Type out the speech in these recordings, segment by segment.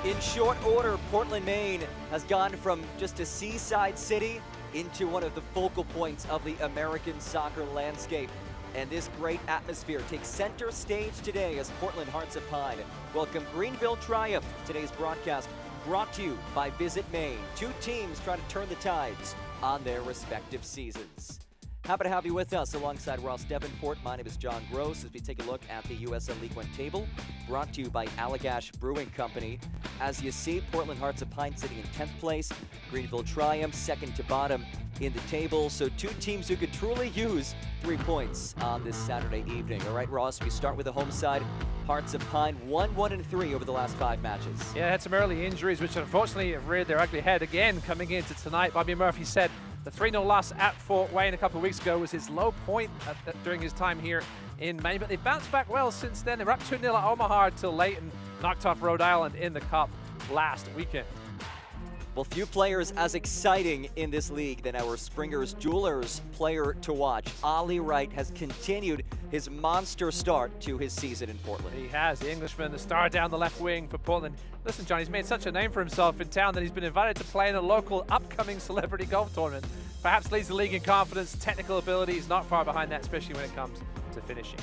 In short order, Portland, Maine has gone from just a seaside city into one of the focal points of the American soccer landscape. And this great atmosphere takes center stage today as Portland Hearts of Pine welcome Greenville Triumph. Today's broadcast brought to you by Visit Maine. Two teams trying to turn the tides on their respective seasons. Happy to have you with us alongside Ross Davenport. My name is John Gross as we take a look at the USL League One table, brought to you by Allagash Brewing Company. As you see, Portland Hearts of Pine sitting in 10th place, Greenville Triumph second to bottom in the table. So two teams who could truly use 3 points on this Saturday evening. All right, Ross, we start with the home side. Hearts of Pine 1-1-3 over the last 5 matches. Yeah, had some early injuries, which unfortunately have reared their ugly head again coming into tonight. Bobby Murphy said the 3-0 loss at Fort Wayne a couple of weeks ago was his low point during his time here in Maine, but they've bounced back well since then. They were up 2-0 at Omaha until late and knocked off Rhode Island in the Cup last weekend. Well, few players as exciting in this league than our Springer's Jewelers player to watch. Ollie Wright has continued his monster start to his season in Portland. He has, the Englishman, the star down the left wing for Portland. Listen, John, he's made such a name for himself in town that he's been invited to play in a local upcoming celebrity golf tournament. Perhaps leads the league in confidence, technical ability. He's not far behind that, especially when it comes to finishing.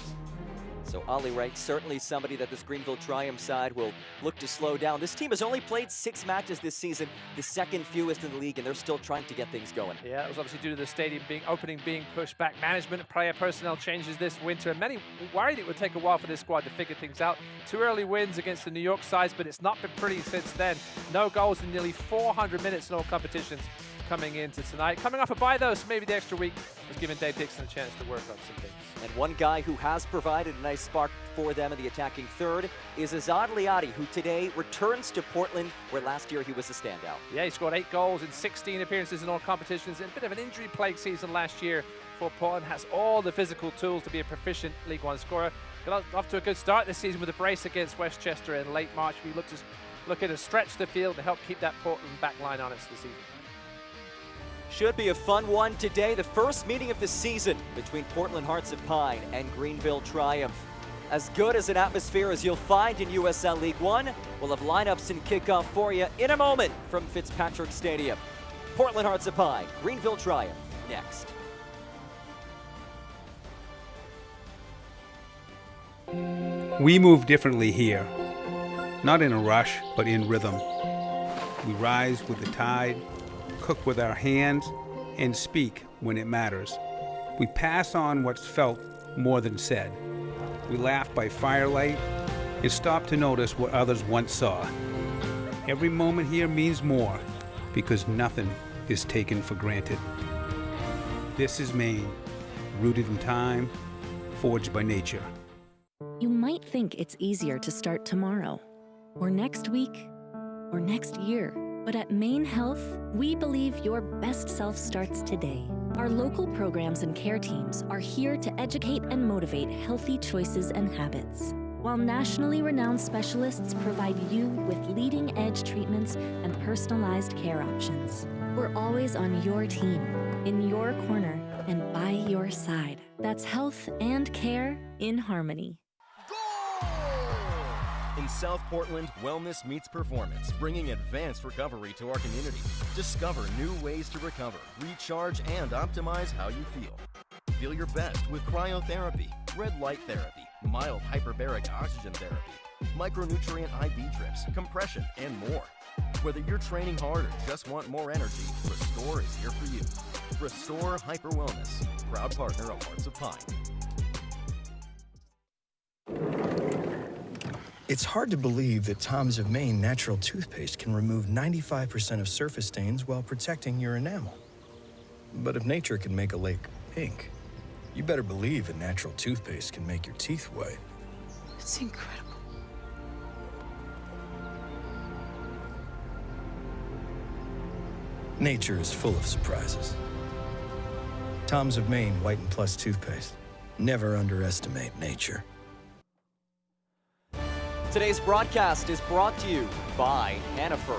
So Ollie Wright, certainly somebody that this Greenville Triumph side will look to slow down. This team has only played 6 matches this season, the second fewest in the league, and they're still trying to get things going. Yeah, it was obviously due to the stadium opening being pushed back. Management and player personnel changes this winter, and many worried it would take a while for this squad to figure things out. 2 early wins against the New York sides, but it's not been pretty since then. No goals in nearly 400 minutes in all competitions coming into tonight. Coming off a bye, though, so maybe the extra week was giving Dave Dixon a chance to work on some things. And one guy who has provided a nice spark for them in the attacking third is Azad Liati, who today returns to Portland, where last year he was a standout. Yeah, he scored 8 goals in 16 appearances in all competitions. In a bit of an injury-plagued season last year for Portland. Has all the physical tools to be a proficient League One scorer. Got off to a good start this season with a brace against Westchester in late March. We looking to stretch the field to help keep that Portland back line honest this season. Should be a fun one today. The first meeting of the season between Portland Hearts of Pine and Greenville Triumph. As good as an atmosphere as you'll find in USL League One, we'll have lineups and kickoff for you in a moment from Fitzpatrick Stadium. Portland Hearts of Pine, Greenville Triumph, next. We move differently here, not in a rush, but in rhythm. We rise with the tide, cook with our hands, and speak when it matters. We pass on what's felt more than said. We laugh by firelight and stop to notice what others once saw. Every moment here means more because nothing is taken for granted. This is Maine, rooted in time, forged by nature. You might think it's easier to start tomorrow, or next week, or next year. But at Maine Health, we believe your best self starts today. Our local programs and care teams are here to educate and motivate healthy choices and habits, while nationally renowned specialists provide you with leading-edge treatments and personalized care options. We're always on your team, in your corner, and by your side. That's health and care in harmony. In South Portland, wellness meets performance, bringing advanced recovery to our community. Discover new ways to recover, recharge, and optimize how you feel. Feel your best with cryotherapy, red light therapy, mild hyperbaric oxygen therapy, micronutrient IV drips, compression, and more. Whether you're training hard or just want more energy, Restore is here for you. Restore Hyper Wellness, proud partner of Hearts of Pine. It's hard to believe that Tom's of Maine natural toothpaste can remove 95% of surface stains while protecting your enamel. But if nature can make a lake pink, you better believe a natural toothpaste can make your teeth white. It's incredible. Nature is full of surprises. Tom's of Maine White and Plus toothpaste. Never underestimate nature. Today's broadcast is brought to you by Hannaford.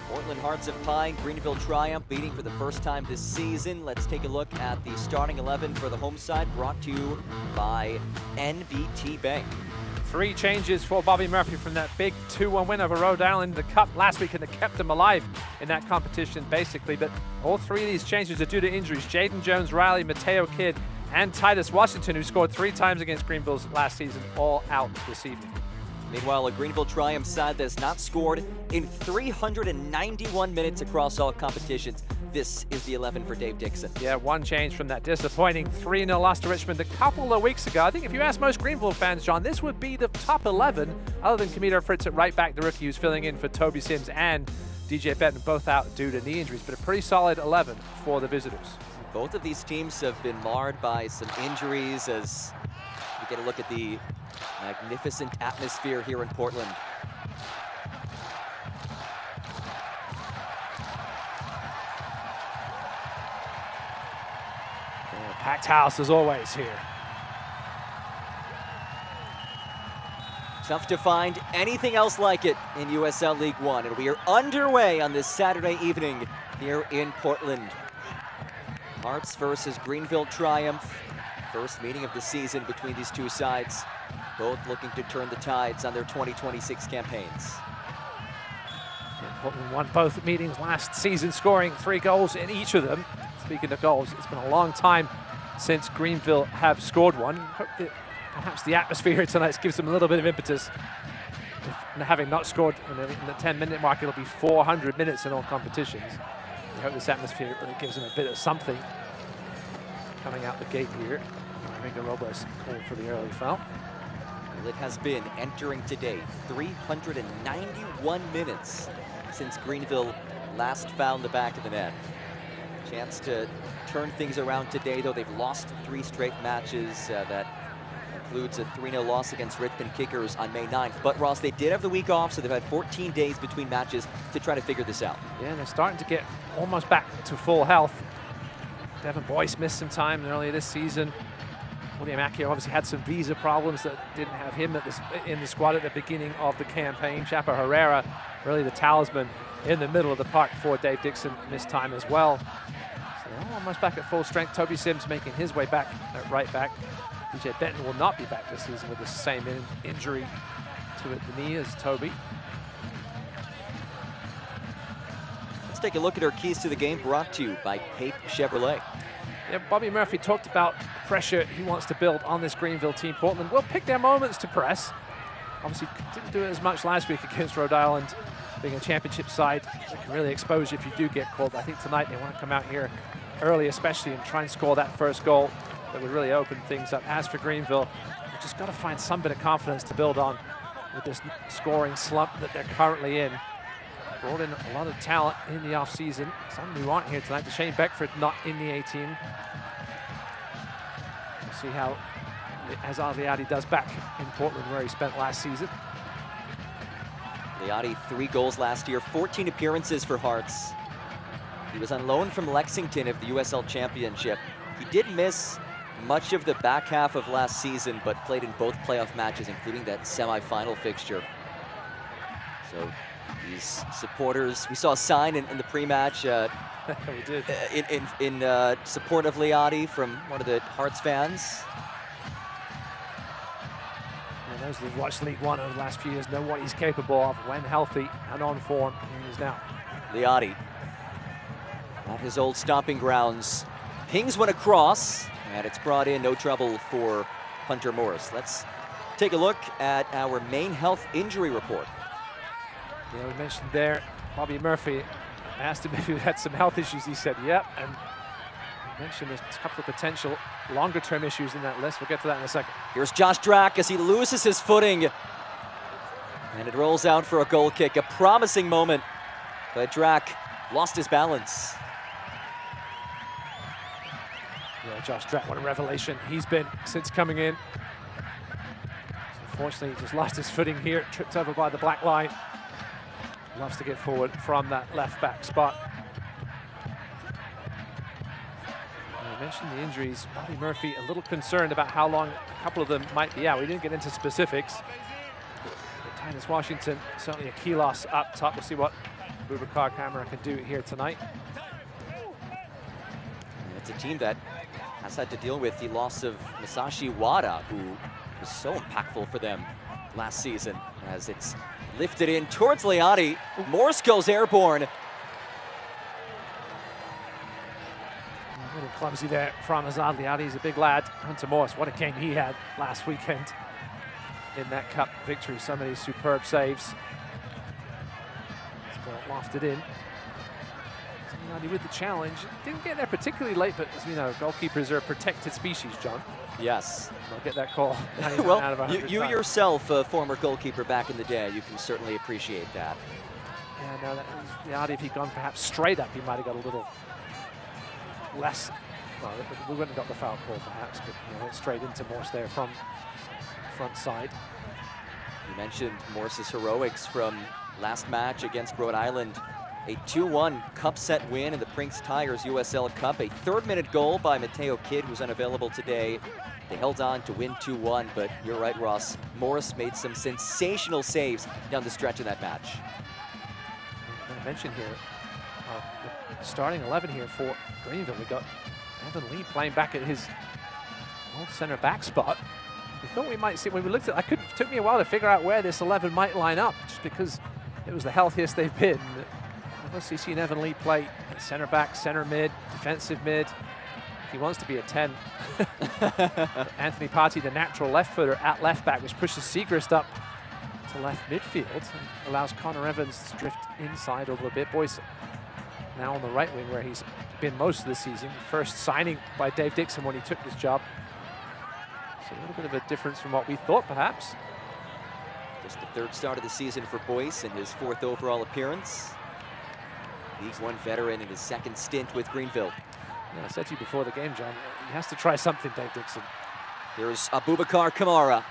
Portland Hearts of Pine, Greenville Triumph beating for the first time this season. Let's take a look at the starting 11 for the home side, brought to you by NBT Bank. 3 changes for Bobby Murphy from that big 2-1 win over Rhode Island in the Cup last week, and it kept him alive in that competition, basically. But all 3 of these changes are due to injuries. Jaden Jones, Riley, Mateo Kidd, and Titus Washington, who scored 3 times against Greenville's last season, all out this evening. Meanwhile, a Greenville Triumph side that has not scored in 391 minutes across all competitions. This is the 11 for Dave Dixon. Yeah, 1 change from that disappointing 3-0 loss to Richmond a couple of weeks ago. I think if you ask most Greenville fans, John, this would be the top 11, other than Camilo Fritz at right back, the rookie who's filling in for Toby Sims and DJ Benton, both out due to knee injuries, but a pretty solid 11 for the visitors. Both of these teams have been marred by some injuries as we get a look at the magnificent atmosphere here in Portland. Packed house as always here. Tough to find anything else like it in USL League One, and we are underway on this Saturday evening here in Portland. Hearts versus Greenville Triumph. First meeting of the season between these two sides, both looking to turn the tides on their 2026 campaigns. And Portland won both meetings last season, scoring 3 goals in each of them. Speaking of goals, it's been a long time since Greenville have scored one. Hope that perhaps the atmosphere here tonight gives them a little bit of impetus. Having not scored in the 10-minute mark, it'll be 400 minutes in all competitions. We hope this atmosphere really gives them a bit of something. Coming out the gate here, Ringo Robles called for the early foul. Well, it has been, entering today, 391 minutes since Greenville last found the back of the net. Chance to turn things around today, though they've lost 3 straight matches. That includes a 3-0 loss against Richmond Kickers on May 9th. But Ross, they did have the week off, so they've had 14 days between matches to try to figure this out. Yeah, they're starting to get almost back to full health. Devin Boyce missed some time earlier this season. William Accio obviously had some visa problems that didn't have him in the squad at the beginning of the campaign. Chapo Herrera, really the talisman in the middle of the park for Dave Dixon, missed time as well. So they're almost back at full strength. Toby Sims making his way back at right back. DJ Benton will not be back this season with the same injury to the knee as Toby. Let's take a look at our keys to the game, brought to you by Pape Chevrolet. Yeah, Bobby Murphy talked about pressure he wants to build on this Greenville team. Portland will pick their moments to press. Obviously didn't do it as much last week against Rhode Island, being a championship side that can really expose you if you do get called. I think tonight they want to come out here early especially and try and score that first goal that would really open things up. As for Greenville, they've just got to find some bit of confidence to build on with this scoring slump that they're currently in. Brought in a lot of talent in the offseason. Some who aren't here tonight. Shane Beckford not in the 18. We'll see how Azar Liadi does back in Portland where he spent last season. Liadi, 3 goals last year, 14 appearances for Hearts. He was on loan from Lexington of the USL Championship. He did miss much of the back half of last season, but played in both playoff matches, including that semifinal fixture. So these supporters, we saw a sign in the pre-match we did. in support of Liadi from one of the Hearts fans. And those who've watched League One over the last few years know what he's capable of when healthy and on form. Here he is now. Liadi at his old stomping grounds. Pings one across, and it's brought in, no trouble for Hunter Morris. Let's take a look at our main health injury report. Yeah, we mentioned there, Bobby Murphy. I asked him if he had some health issues. He said, yep. And we mentioned there's a couple of potential longer-term issues in that list. We'll get to that in a second. Here's Josh Drack as he loses his footing. And it rolls out for a goal kick. A promising moment, but Drack lost his balance. Yeah, Josh Drack, what a revelation he's been since coming in. Unfortunately, he just lost his footing here, tripped over by the black line. Loves to get forward from that left back spot. I mentioned the injuries. Bobby Murphy a little concerned about how long a couple of them might be out. We didn't get into specifics. But Titus Washington, certainly a key loss up top. We'll see what Boubacar Kamara can do here tonight. It's a team that has had to deal with the loss of Masashi Wada, who was so impactful for them last season as it's lifted in towards Liati. Morse goes airborne. A little clumsy there from Azad Liati. He's a big lad. Hunter Morse, what a game he had last weekend in that cup victory. So many superb saves. It's got lofted in. Liati with the challenge. Didn't get there particularly late, but as we know, goalkeepers are a protected species, John. Yes. I'll get that call. Well, out of you yourself, a former goalkeeper back in the day, you can certainly appreciate that. Yeah, no, that was Liati. If he'd gone perhaps straight up, he might have got a little less. Well, we wouldn't have got the foul call perhaps, but went straight into Morse there from front side. You mentioned Morse's heroics from last match against Rhode Island. A 2-1 cup set win in the Prinks Tigers USL Cup. A third-minute goal by Mateo Kidd, who's unavailable today. They held on to win 2-1, but you're right, Ross. Morse made some sensational saves down the stretch in that match. I mentioned here, the starting 11 here for Greenville. We got Evan Lee playing back at his old center back spot. We thought we might see, when we looked at it, took me a while to figure out where this 11 might line up, just because it was the healthiest they've been. I've obviously seen Evan Lee play center back, center mid, defensive mid. He wants to be a 10. Anthony Partey, the natural left footer at left back, which pushes Segrist up to left midfield and allows Connor Evans to drift inside a little bit. Boyce now on the right wing where he's been most of the season. First signing by Dave Dixon when he took this job. So a little bit of a difference from what we thought, perhaps. Just the third start of the season for Boyce in his 4th overall appearance. League One veteran in his 2nd stint with Greenville. Yeah, I said to you before the game, John, he has to try something, Dave Dixon. Here's Abubakar Kamara.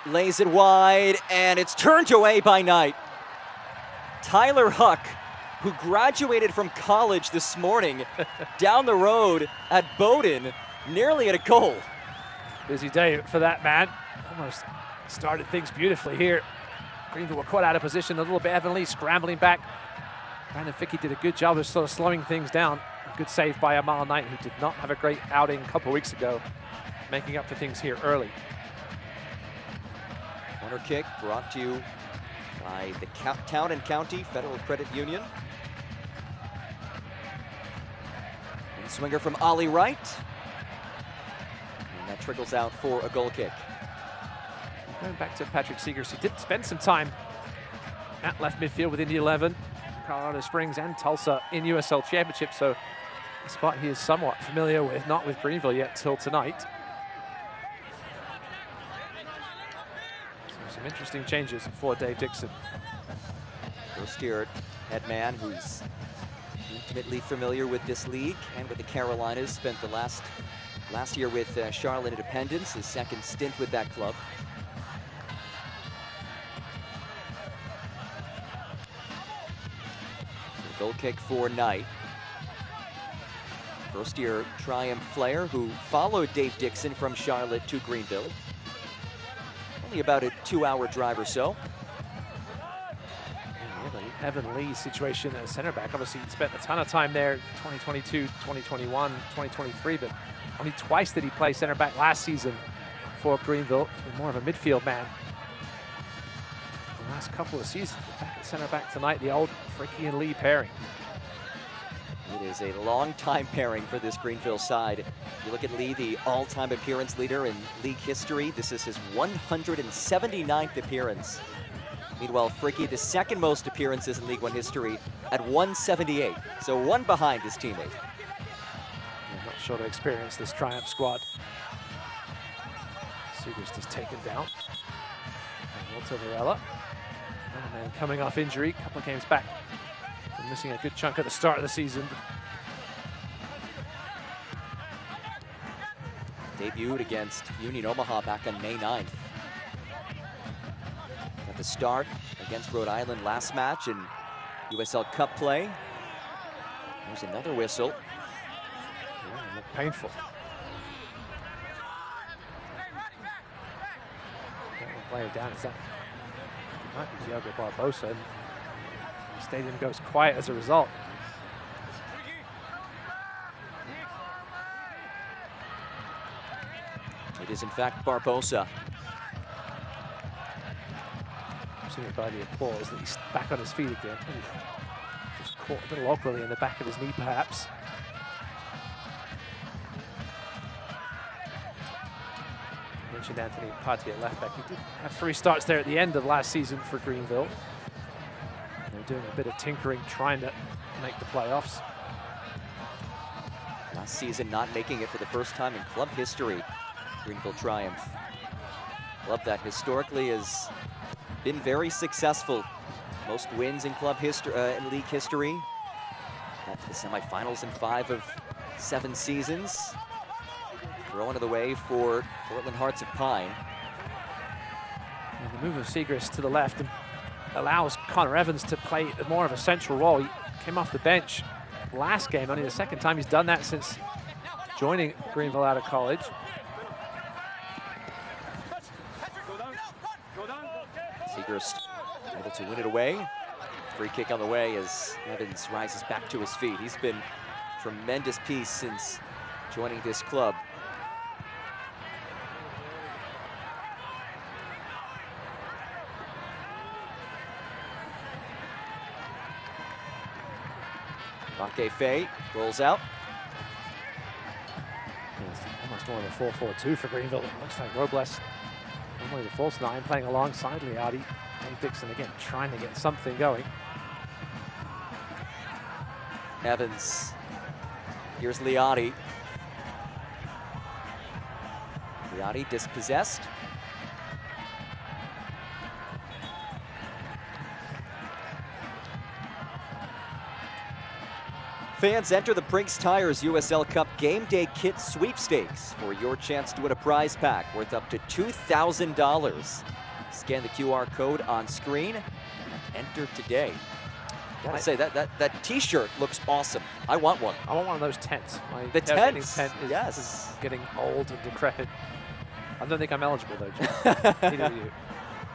Lays it wide, and it's turned away by Knight. Tyler Huck, who graduated from college this morning, down the road at Bowdoin, nearly at a goal. Busy day for that man. Almost started things beautifully here. Greenville were caught out of position a little bit. Evan Lee scrambling back. Brandon Fickey did a good job of sort of slowing things down. A good save by Amal Knight, who did not have a great outing a couple of weeks ago, making up for things here early. Corner kick brought to you by the Town and County Federal Credit Union. And swinger from Ollie Wright. And that trickles out for a goal kick. Going back to Patrick Segrist, he did spend some time at left midfield within the 11. Colorado Springs and Tulsa in USL Championship, so a spot he is somewhat familiar with, not with Greenville yet till tonight. So some interesting changes for Dave Dixon. First-year head man who's intimately familiar with this league and with the Carolinas. Spent the last year with Charlotte Independence, his 2nd stint with that club. Goal kick for Knight. First-year Triumph player who followed Dave Dixon from Charlotte to Greenville. Only about a 2-hour drive or so. Evan Lee's situation as center back. Obviously, he spent a ton of time there, 2022, 2021, 2023, but only twice did he play center back last season for Greenville. He's been more of a midfield man the last couple of seasons. Back at center back tonight, the old Fricky and Lee pairing. It is a long-time pairing for this Greenville side. You look at Lee, the all-time appearance leader in league history. This is his 179th appearance. Meanwhile, Fricky, the 2nd most appearances in League One history at 178. So 1 behind his teammate. I'm not sure to experience this Triumph squad. Segrist is taken down. And Walter Varela. Another man coming off injury, a couple of games back. Been missing a good chunk at the start of the season. Debuted against Union Omaha back on May 9th. Got the start against Rhode Island last match in USL Cup play. There's another whistle. Yeah, look painful. That one player down. Is that? It might be Diogo Barbosa. The stadium goes quiet as a result. It is in fact Barbosa. judging by the applause, that he's back on his feet again. Ooh. Just caught a little awkwardly in the back of his knee, perhaps. I mentioned Anthony Patti at left back. He did have 3 starts there at the end of last season for Greenville. They're doing a bit of tinkering, trying to make the playoffs. Last season not making it for the first time in club history. Greenville triumph. Club that historically has been very successful. Most wins in club history, in league history. Got to the semifinals in 5 of 7 seasons. Throwing it away for Portland Hearts of Pine. And the move of Segrist to the left allows Connor Evans to play more of a central role. He came off the bench last game, only the second time he's done that since joining Greenville out of college. Segrist able to win it away. Free kick on the way as Evans rises back to his feet. He's been a tremendous piece since joining this club. Banque Fay rolls out. It's almost more of a 4-4-2 for Greenville. It looks like Robles, normally the false 9, playing alongside Liati. And Dixon again trying to get something going. Evans. Here's Liati. Liati dispossessed. Fans, enter the Brinks Tires USL Cup Game Day Kit Sweepstakes for your chance to win a prize pack worth up to $2,000. Scan the QR code on screen and enter today. Gotta say, that T-shirt looks awesome. I want one. I want one of those tents. The tents, tent is, yes. is getting old and decrepit. I don't think I'm eligible though, Jim. Neither do you.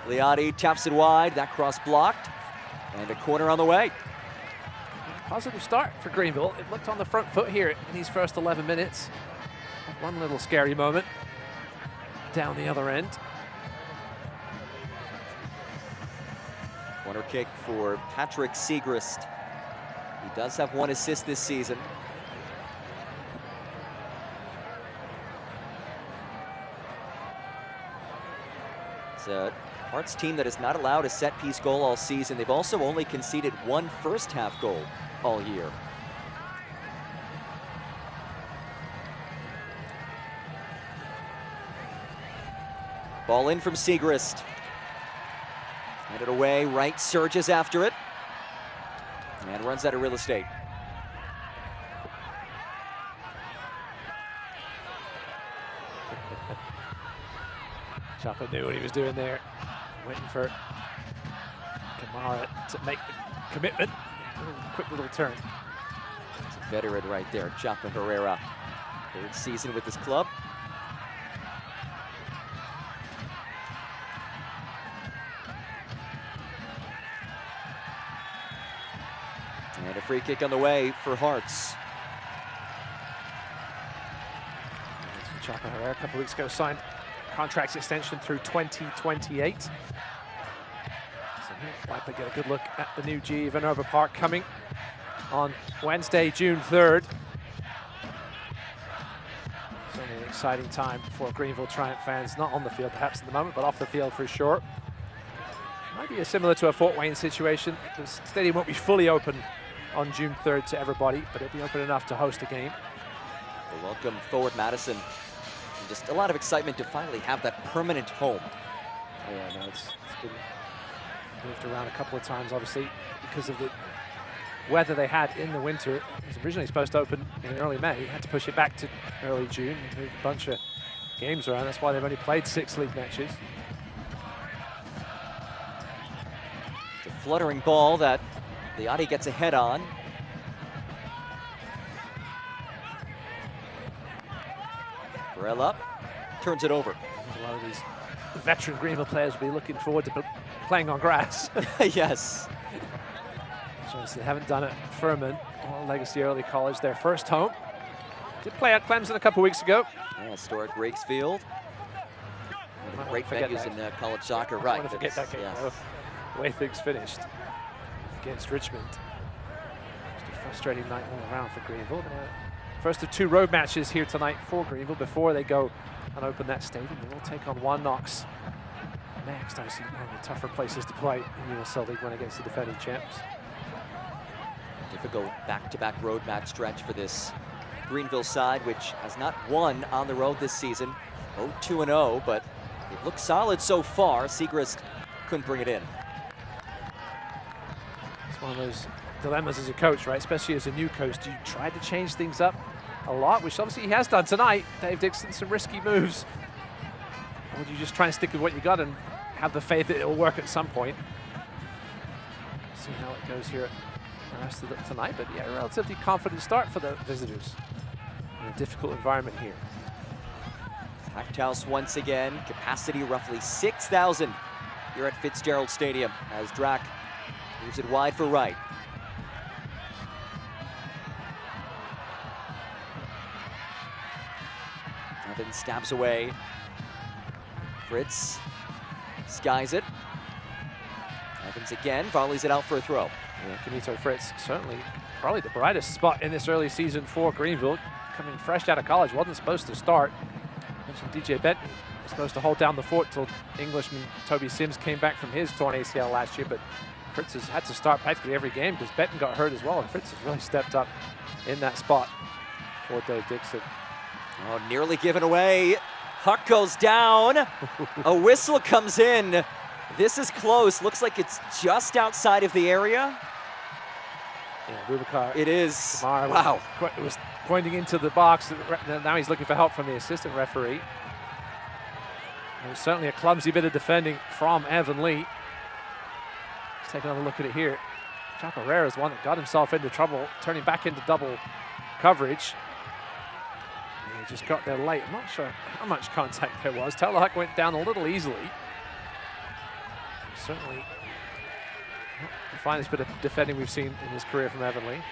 Liati taps it wide, that cross blocked, and a corner on the way. Positive start for Greenville. It looked on the front foot here in these first 11 minutes. One little scary moment down the other end. Corner kick for Patrick Segrist. He does have 1 assist this season. It's a Hearts team that has not allowed a set-piece goal all season. They've also only conceded 1 first-half goal all year. Ball in from Segrist. Handed away, right surges after it. And runs out of real estate. Chapa knew what he was doing there. Waiting for Kamara to make the commitment. Quick little turn. It's a veteran right there, Chapa Herrera. 3rd season with this club. And a free kick on the way for Hearts. Chapa Herrera a couple of weeks ago signed contracts extension through 2028. So he'll likely get a good look at the new G Vernova Park coming on Wednesday, June 3rd. Certainly an exciting time for Greenville Triumph fans, not on the field perhaps at the moment, but off the field for sure. Might be similar to a Fort Wayne situation. The stadium won't be fully open on June 3rd to everybody, but it'll be open enough to host a game. They welcome forward Madison. And just a lot of excitement to finally have that permanent home. Oh yeah, no, it's been moved around a couple of times, obviously, because of the weather they had in the winter. It was originally supposed to open in early May. He had to push it back to early June and move a bunch of games around. That's why they've only played 6 league matches. The fluttering ball that Liati gets a head on. Varela turns it over. A lot of these veteran Greenville players will be looking forward to playing on grass. Yes. So they haven't done it. Furman, Legacy Early College, their first home. Did play at Clemson a couple weeks ago. Yeah, historic Rakes Field. One of the great venues in college soccer, right? I forget that game. Yes. the way things finished against Richmond. Just a frustrating night all around for Greenville. First of 2 road matches here tonight for Greenville before they go and open that stadium. They will take on One Knox next. Obviously, one of the tougher places to play in USL League One against the defending champs. Difficult back-to-back road match stretch for this Greenville side, which has not won on the road this season. 0-2-0, but they've looked solid so far. Segrist couldn't bring it in. It's one of those dilemmas as a coach, right? Especially as a new coach. Do you try to change things up a lot, which obviously he has done tonight? Dave Dixon, some risky moves. Or do you just try and stick with what you got and have the faith that it'll work at some point? See how it goes here the rest of tonight, but yeah, a relatively confident start for the visitors in a difficult environment here. Packed house once again, capacity roughly 6,000 here at Fitzgerald Stadium as Drac moves it wide for Wright. Evans stabs away. Fritz skies it. Evans again, volleys it out for a throw. Yeah, Camito Fritz, certainly probably the brightest spot in this early season for Greenville. Coming fresh out of college, wasn't supposed to start. Mentioned DJ Benton was supposed to hold down the fort till Englishman Toby Sims came back from his torn ACL last year, but Fritz has had to start practically every game because Benton got hurt as well, and Fritz has really stepped up in that spot for Dave Dixon. Oh, nearly given away. Huck goes down. A whistle comes in. This is close. Looks like it's just outside of the area. Yeah, Bubakar. It is. Wow. Was pointing into the box. Now he's looking for help from the assistant referee. It was certainly a clumsy bit of defending from Evan Lee. Let's take another look at it here. Chaparrera is one that got himself into trouble, turning back into double coverage. And he just got there late. I'm not sure how much contact there was. Taylor Huck went down a little easily. Certainly not the finest bit of defending we've seen in his career from Evan Lee.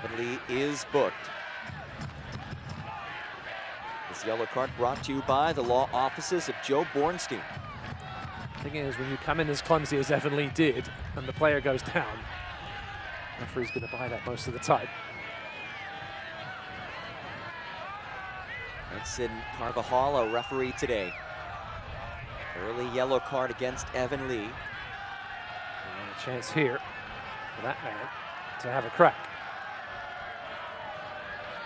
Evan Lee is booked. This yellow card brought to you by the law offices of Joe Bornstein. The thing is, when you come in as clumsy as Evan Lee did, and the player goes down, the referee's going to buy that most of the time. Edson Carvajal, a referee today. Early yellow card against Evan Lee. And a chance here for that man to have a crack.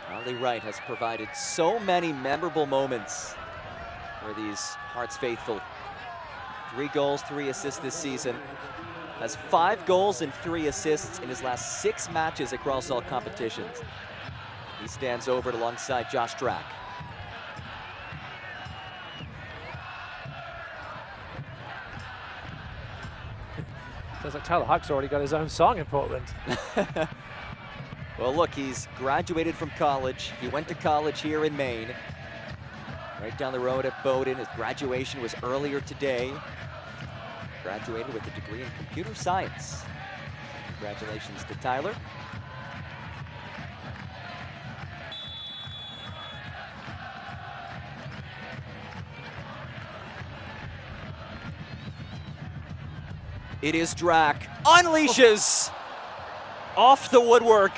Riley Wright has provided so many memorable moments for these Hearts faithful. 3 goals, 3 assists this season. Has 5 goals and 3 assists in his last 6 matches across all competitions. He stands over alongside Josh Drac. Sounds like Tyler Huck's already got his own song in Portland. Well, look, he's graduated from college. He went to college here in Maine, right down the road at Bowdoin. His graduation was earlier today. Graduated with a degree in computer science. Congratulations to Tyler. It is Drac. Unleashes off the woodwork.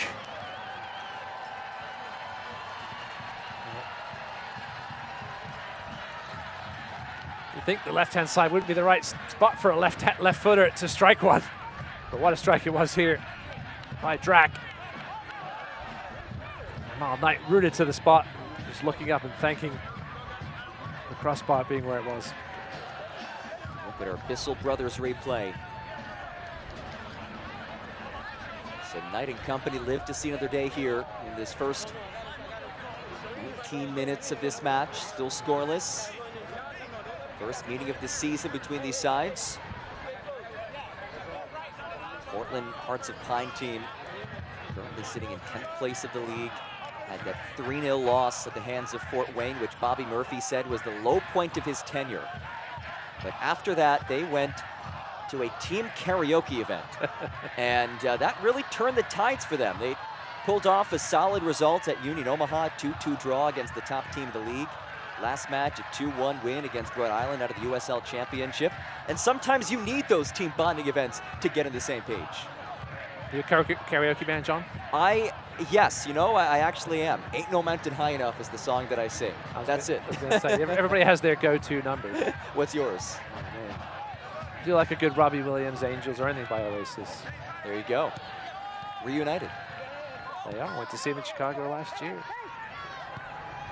You think the left-hand side wouldn't be the right spot for a left footer to strike one. But what a strike it was here by Drac. Mal Knight rooted to the spot, just looking up and thanking the crossbar being where it was. Look at our Bissell Brothers replay. So Knight and company live to see another day here in this first 18 minutes of this match, still scoreless. First meeting of the season between these sides. Portland Hearts of Pine team currently sitting in 10th place of the league. Had that 3-0 loss at the hands of Fort Wayne, which Bobby Murphy said was the low point of his tenure. But after that, they went to a team karaoke event. And that really turned the tides for them. They pulled off a solid result at Union Omaha, 2-2 draw against the top team of the league. Last match, a 2-1 win against Rhode Island out of the USL Championship. And sometimes you need those team bonding events to get on the same page. You a karaoke band, John? Yes, you know, I actually am. Ain't No Mountain High Enough is the song that I sing. That's it. I was gonna say, everybody has their go-to number. What's yours? Oh, man. Do you like a good Robbie Williams, Angels, or anything by Oasis? There you go. Reunited. They are. Went to see them in Chicago last year.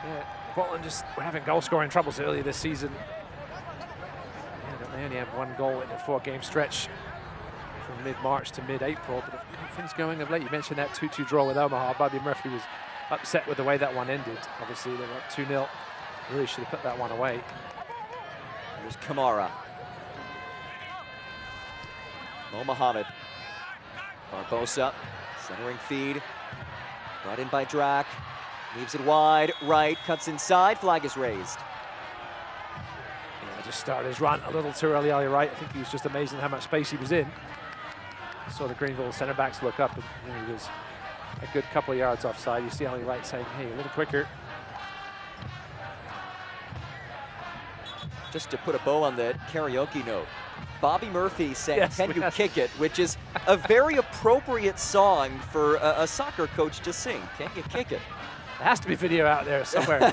Yeah, Portland just were having goal-scoring troubles earlier this season. Yeah, they only had one goal in a 4-game stretch from mid-March to mid-April, but things going of late. You mentioned that 2-2 draw with Omaha. Bobby Murphy was upset with the way that one ended. Obviously, they were up 2-0. Really should have put that one away. Here's Kamara. Mo Mohammed. Barbosa, centering feed. Brought in by Drac. Leaves it wide, right, cuts inside, flag is raised. Yeah, just started his run a little too early, Ali Wright. I think he was just amazing how much space he was in. Saw the Greenville center backs look up, and he was a good couple of yards offside. You see Ali Wright saying, hey, a little quicker. Just to put a bow on the karaoke note, Bobby Murphy sang Yes, Can You Kick It, which is a very appropriate song for a soccer coach to sing. Can you kick it? There has to be video out there somewhere.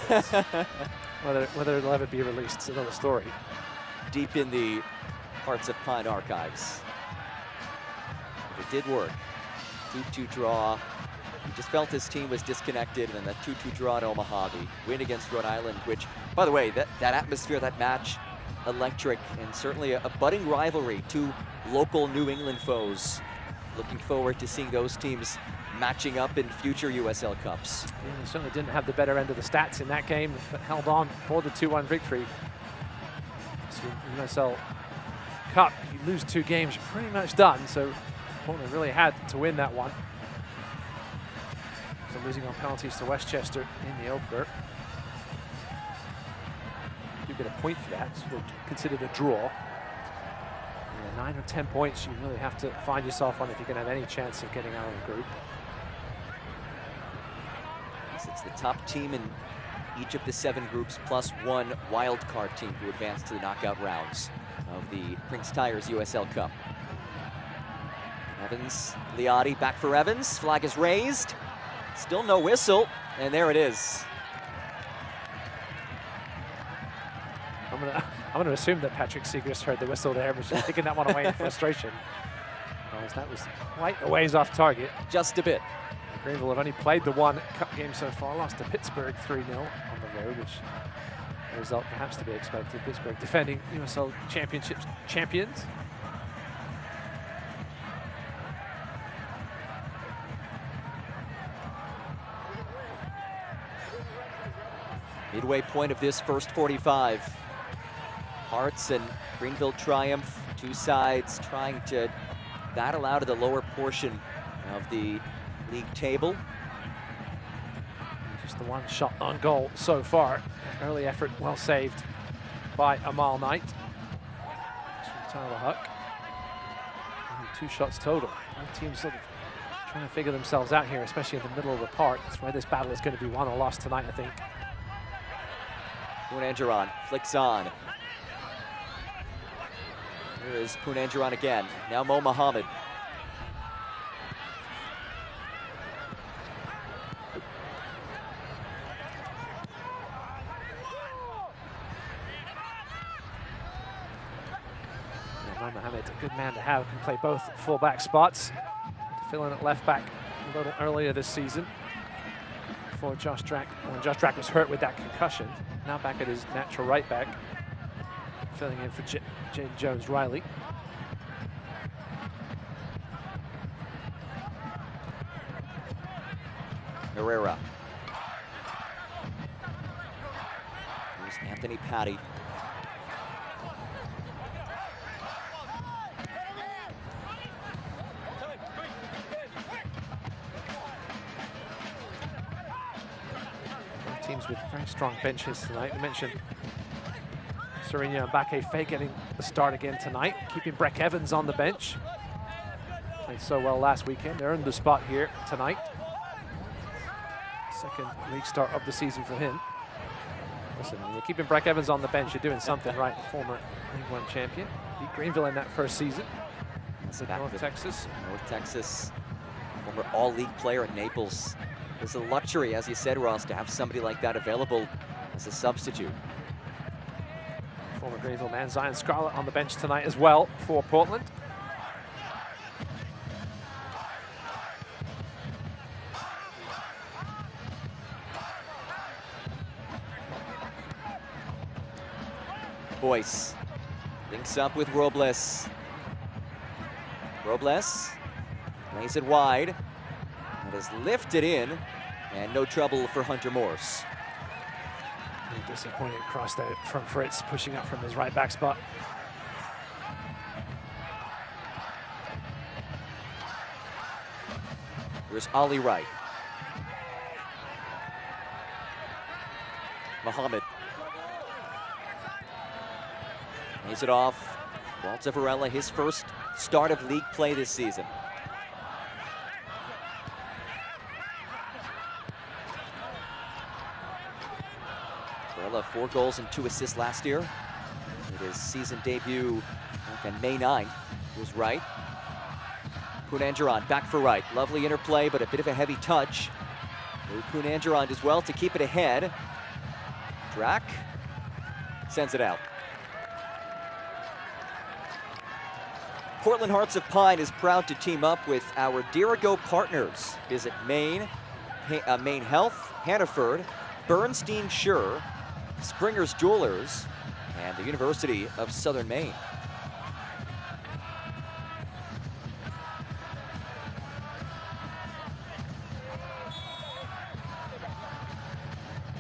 whether it'll ever be released is another story. Deep in the Hearts of Pine archives. But it did work. 2-2 draw. He just felt his team was disconnected, and then that 2-2 draw at Omaha, the win against Rhode Island, which, by the way, that atmosphere, that match, electric, and certainly a budding rivalry. Two local New England foes. Looking forward to seeing those teams matching up in future USL Cups. Yeah, they certainly didn't have the better end of the stats in that game, but held on for the 2-1 victory. So USL Cup, you lose 2 games, you're pretty much done. So Portland really had to win that one. So losing on penalties to Westchester in the opener. You get a point for that, so they're considered a draw. Yeah, 9 or 10 points you really have to find yourself on if you're going to have any chance of getting out of the group. It's the top team in each of the 7 groups, plus 1 wild card team who advanced to the knockout rounds of the Prince Tires USL Cup. Evans, Liotti back for Evans. Flag is raised. Still no whistle, and there it is. I'm gonna assume that Patrick Segrist heard the whistle there, but just taking that one away in frustration. That was quite a ways off target. Just a bit. Greenville have only played the 1 cup game so far, lost to Pittsburgh 3-0 on the road, which a result perhaps to be expected. Pittsburgh defending USL Championship champions. Midway point of this first 45. Hearts and Greenville triumph. 2 sides trying to battle out of the lower portion of the league table. Just the 1 shot on goal so far. Early effort well saved by Amal Knight. From Tyler Huck. Only 2 shots total. Both teams sort of trying to figure themselves out here, especially in the middle of the park. That's where this battle is going to be won or lost tonight, I think. Poonanjaran flicks on. Here is Poonanjaran again. Now Mo Mohammed. Mo Mohammed, a good man to have, can play both fullback spots. To fill in at left back a little earlier this season. Before Josh Drack, when Josh Drack was hurt with that concussion. Now back at his natural right back. Filling in for Jaden Jones-Riley. Herrera. Here's Anthony Patty. Teams with very strong benches tonight. We mentioned Serena Mbake-Faye getting the start again tonight, keeping Breck Evans on the bench. Played so well last weekend, earned the spot here tonight. Second league start of the season for him. Listen, when you're keeping Breck Evans on the bench, you're doing something right. Former League One champion. Beat Greenville in that first season. That's North Texas. North Texas, former all-league player at Naples. It's a luxury, as you said, Ross, to have somebody like that available as a substitute. Former Greenville man Zion Scarlett on the bench tonight as well for Portland. Boyce links up with Robles. Robles lays it wide. It is lifted in, and no trouble for Hunter Morse. Really disappointed across there from Fritz, pushing up from his right back spot. Here's Ollie Wright. Muhammad. Lays it off. Walter Varela, his first start of league play this season. Varela, 4 goals and 2 assists last year. It is season debut on May 9th. Here's Wright. Punanjaran back for Wright. Lovely interplay, but a bit of a heavy touch. Punanjaran as well to keep it ahead. Drac sends it out. Portland Hearts of Pine is proud to team up with our Dirigo partners. Visit Maine, Maine Health, Hannaford, Bernstein Sure, Springer's Jewelers, and the University of Southern Maine.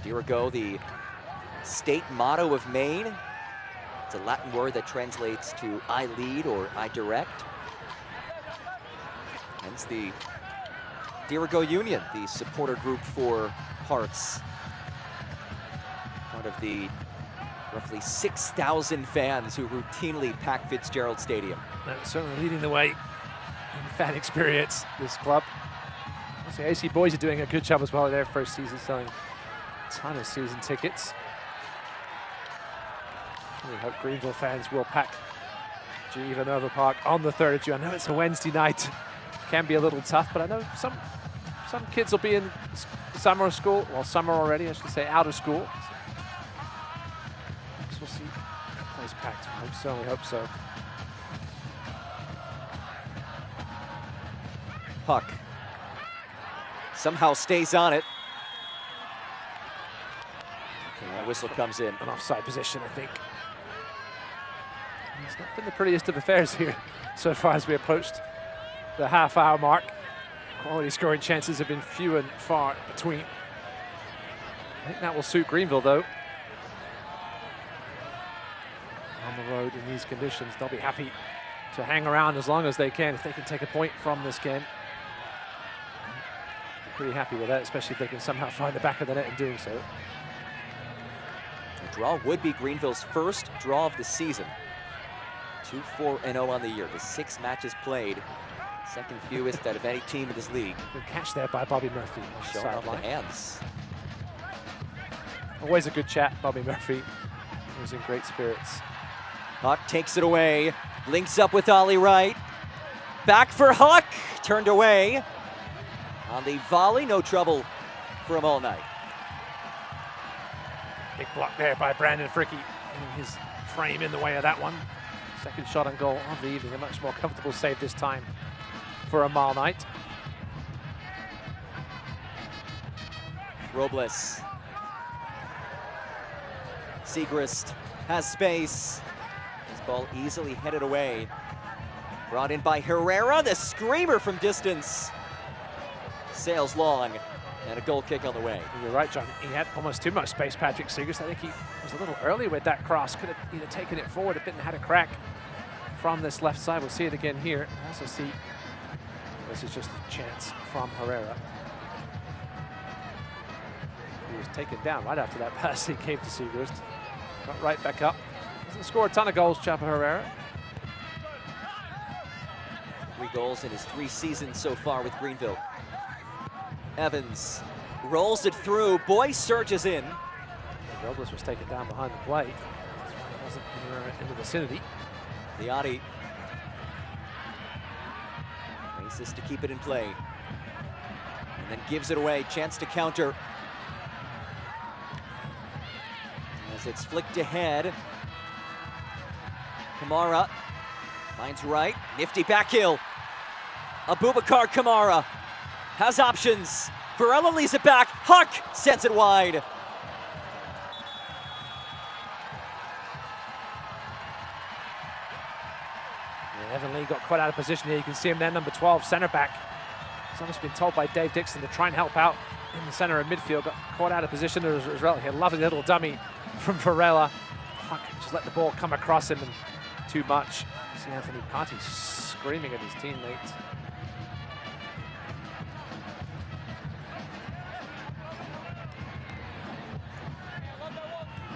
Dirigo, the state motto of Maine. It's a Latin word that translates to I lead or I direct. Hence the Dirigo Union, the supporter group for Hearts. Part of the roughly 6,000 fans who routinely pack Fitzgerald Stadium. Certainly leading the way in fan experience, this club. So AC Boys are doing a good job as well in their first season, selling a ton of season tickets. We hope Greenville fans will pack Geneva Nova Park on the 3rd of June. I know it's a Wednesday night, can be a little tough, but I know some kids will be in summer school, well, summer already, I should say, out of school. So we'll see the place packed. I certainly hope so. Puck somehow stays on it. And the whistle comes in. An offside position, I think. It's not been the prettiest of affairs here so far as we approached the half-hour mark. Quality scoring chances have been few and far between. I think that will suit Greenville, though. On the road in these conditions, they'll be happy to hang around as long as they can if they can take a point from this game. Pretty happy with that, especially if they can somehow find the back of the net in doing so. The draw would be Greenville's first draw of the season. 2-4-0 on the year, with 6 matches played. Second fewest out of any team in this league. Good catch there by Bobby Murphy. Showing off the hands. Always a good chat, Bobby Murphy. He was in great spirits. Huck takes it away, links up with Ollie Wright. Back for Huck, turned away. On the volley, no trouble for him all night. Big block there by Brandon Fricke, getting his frame in the way of that one. Second shot on goal of the evening, a much more comfortable save this time for a Mile Knight. Robles. Segrist has space. His ball easily headed away. Brought in by Herrera, the screamer from distance. Sails long, and a goal kick on the way. You're right, John. He had almost too much space, Patrick Segrist. I think he was a little early with that cross. Could have either taken it forward a bit and had a crack from this left side. We'll see it again here. Also see, this is just a chance from Herrera. He was taken down right after that pass he gave to Segrist. Got right back up. Doesn't score a ton of goals, Chapa Herrera. 3 goals in his 3 seasons so far with Greenville. Evans rolls it through. Boyce surges in. Robles was taken down behind the plate. That's why he wasn't in the vicinity. Liati races to keep it in play. And then gives it away, chance to counter. As it's flicked ahead. Kamara finds right, nifty back heel. Abubakar Kamara has options. Varela leaves it back, Huck sends it wide. Yeah, Evan Lee got caught out of position here. You can see him there, number 12, center back. He's almost been told by Dave Dixon to try and help out in the center of midfield. Got caught out of position as a result. He had a lovely little dummy from Varela. Huck just let the ball come across him and too much. You see Anthony Party screaming at his teammates.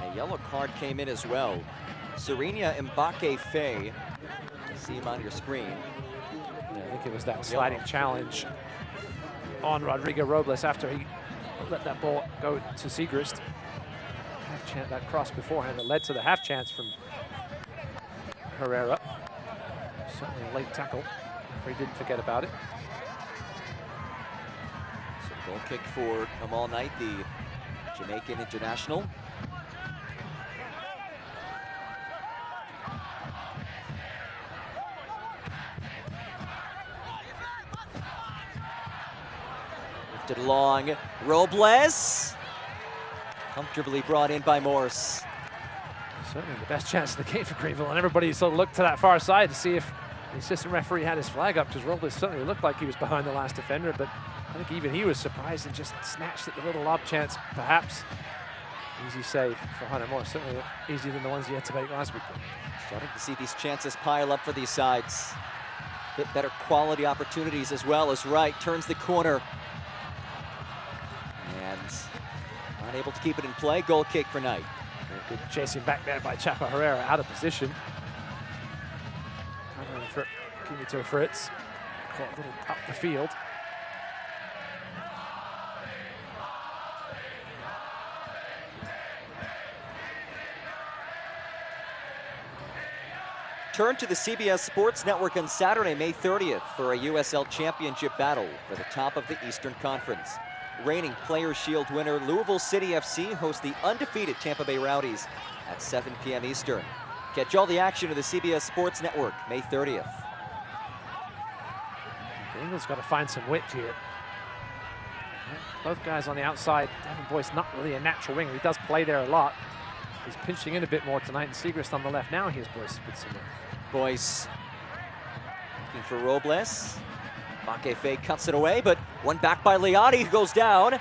A yellow card came in as well. Serena Mbake Faye, see him on your screen. Yeah, I think it was that sliding challenge on Rodrigo Robles after he let that ball go to Siegrist. Half chance, that cross beforehand that led to the half chance from Herrera. Certainly a late tackle, if he didn't forget about it. So goal kick for Amal Knight, the Jamaican international. Lifted long, Robles. Comfortably brought in by Morse. Certainly the best chance of the game for Greenville, and everybody sort of looked to that far side to see if the assistant referee had his flag up, because Robles certainly looked like he was behind the last defender, but I think even he was surprised and just snatched at the little lob chance, perhaps. Easy save for Hunter Morse, certainly easier than the ones he had to make last week. Starting to see these chances pile up for these sides. Bit better quality opportunities as well as Wright turns the corner. And not able to keep it in play, goal kick for Knight. Good chasing back there by Chapo Herrera, out of position. Covering for Kimito Fritz. Caught a little up the field. Turn to the CBS Sports Network on Saturday, May 30th for a USL Championship battle for the top of the Eastern Conference. Reigning Players' Shield winner Louisville City FC hosts the undefeated Tampa Bay Rowdies at 7 p.m. Eastern. Catch all the action of the CBS Sports Network, May 30th. Greenville's got to find some width here. Both guys on the outside. Devin Boyce not really a natural winger. He does play there a lot. He's pinching in a bit more tonight, and Siegrist on the left. Now here's Boyce with some width. Boyce looking for Robles. Mbake cuts it away, but one back by Liati, who goes down.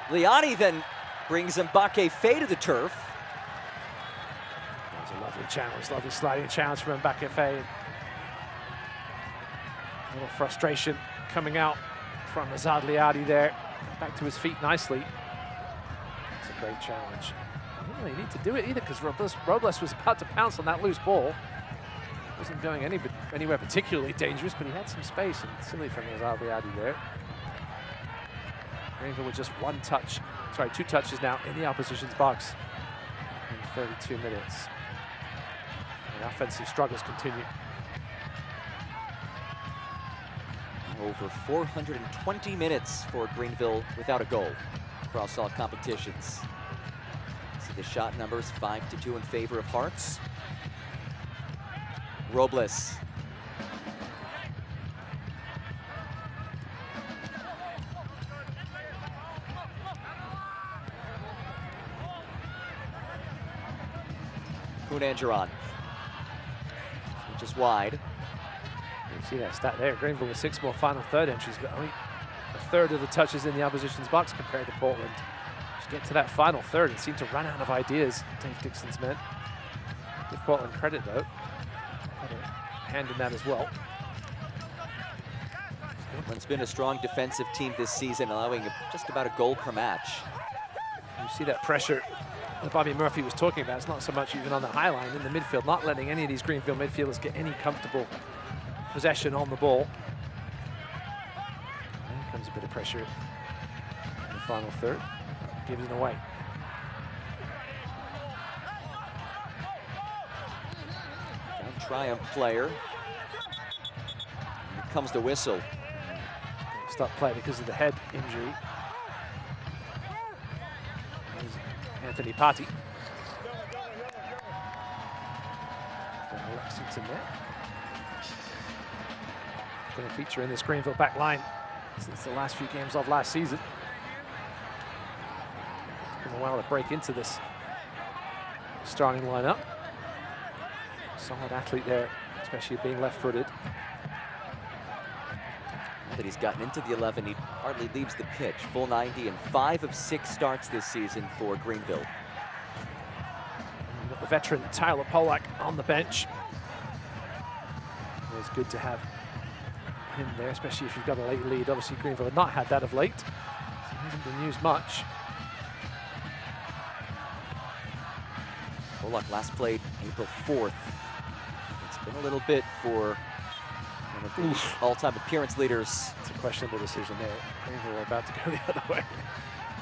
Liati then brings Mbake to the turf. That was a lovely challenge, lovely sliding challenge from Mbake. A little frustration coming out from Azad Liati there. Back to his feet nicely. It's a great challenge. He didn't really need to do it either, because Robles was about to pounce on that loose ball. Wasn't going anywhere particularly dangerous, but he had some space, and silly from Azad Liati there. Greenville with just two touches now in the opposition's box in 32 minutes. And offensive struggles continue. Over 420 minutes for Greenville without a goal across all competitions. See the shot numbers, 5-2 in favor of Hearts. Robles. Kunanjaran. Just wide. You see that stat there, Greenville with 6 more final third entries, but only a third of the touches in the opposition's box compared to Portland. Just get to that final third and seem to run out of ideas, Dave Dixon's men. Give Portland credit though. Had a hand in that as well. Portland's been a strong defensive team this season, allowing just about a goal per match. You see that pressure that Bobby Murphy was talking about. It's not so much even on the high line in the midfield, not letting any of these Greenville midfielders get any comfortable possession on the ball. There comes a bit of pressure in the final third. Gives it away. Triumph player. Here comes the whistle. Stopped play because of the head injury. There's Anthony Party. From Lexington there. Going to feature in this Greenville back line since the last few games of last season. It's been a while to break into this starting lineup. Solid athlete there, especially being left-footed. That he's gotten into the 11, he hardly leaves the pitch. Full 90 and 5 of 6 starts this season for Greenville. The veteran Tyler Polak on the bench. It's good to have him there, especially if you've got a late lead. Obviously, Greenville have not had that of late, so he hasn't been used much. Polak last played April 4th. It's been a little bit for one of the all-time appearance leaders. It's a questionable decision there. Greenville are about to go the other way.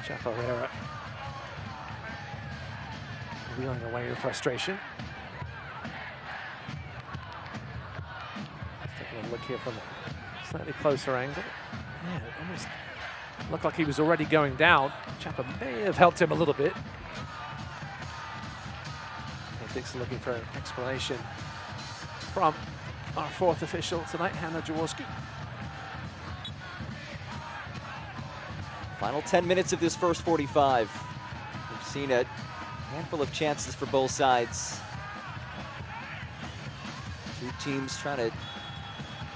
Chaparrera wheeling away in frustration. Let's take a look here from a slightly closer angle. Yeah, it almost looked like he was already going down. Chapa may have helped him a little bit. Dixon looking for an explanation from our 4th official tonight, Hannah Jaworski. Final 10 minutes of this first 45. We've seen a handful of chances for both sides. Two teams trying to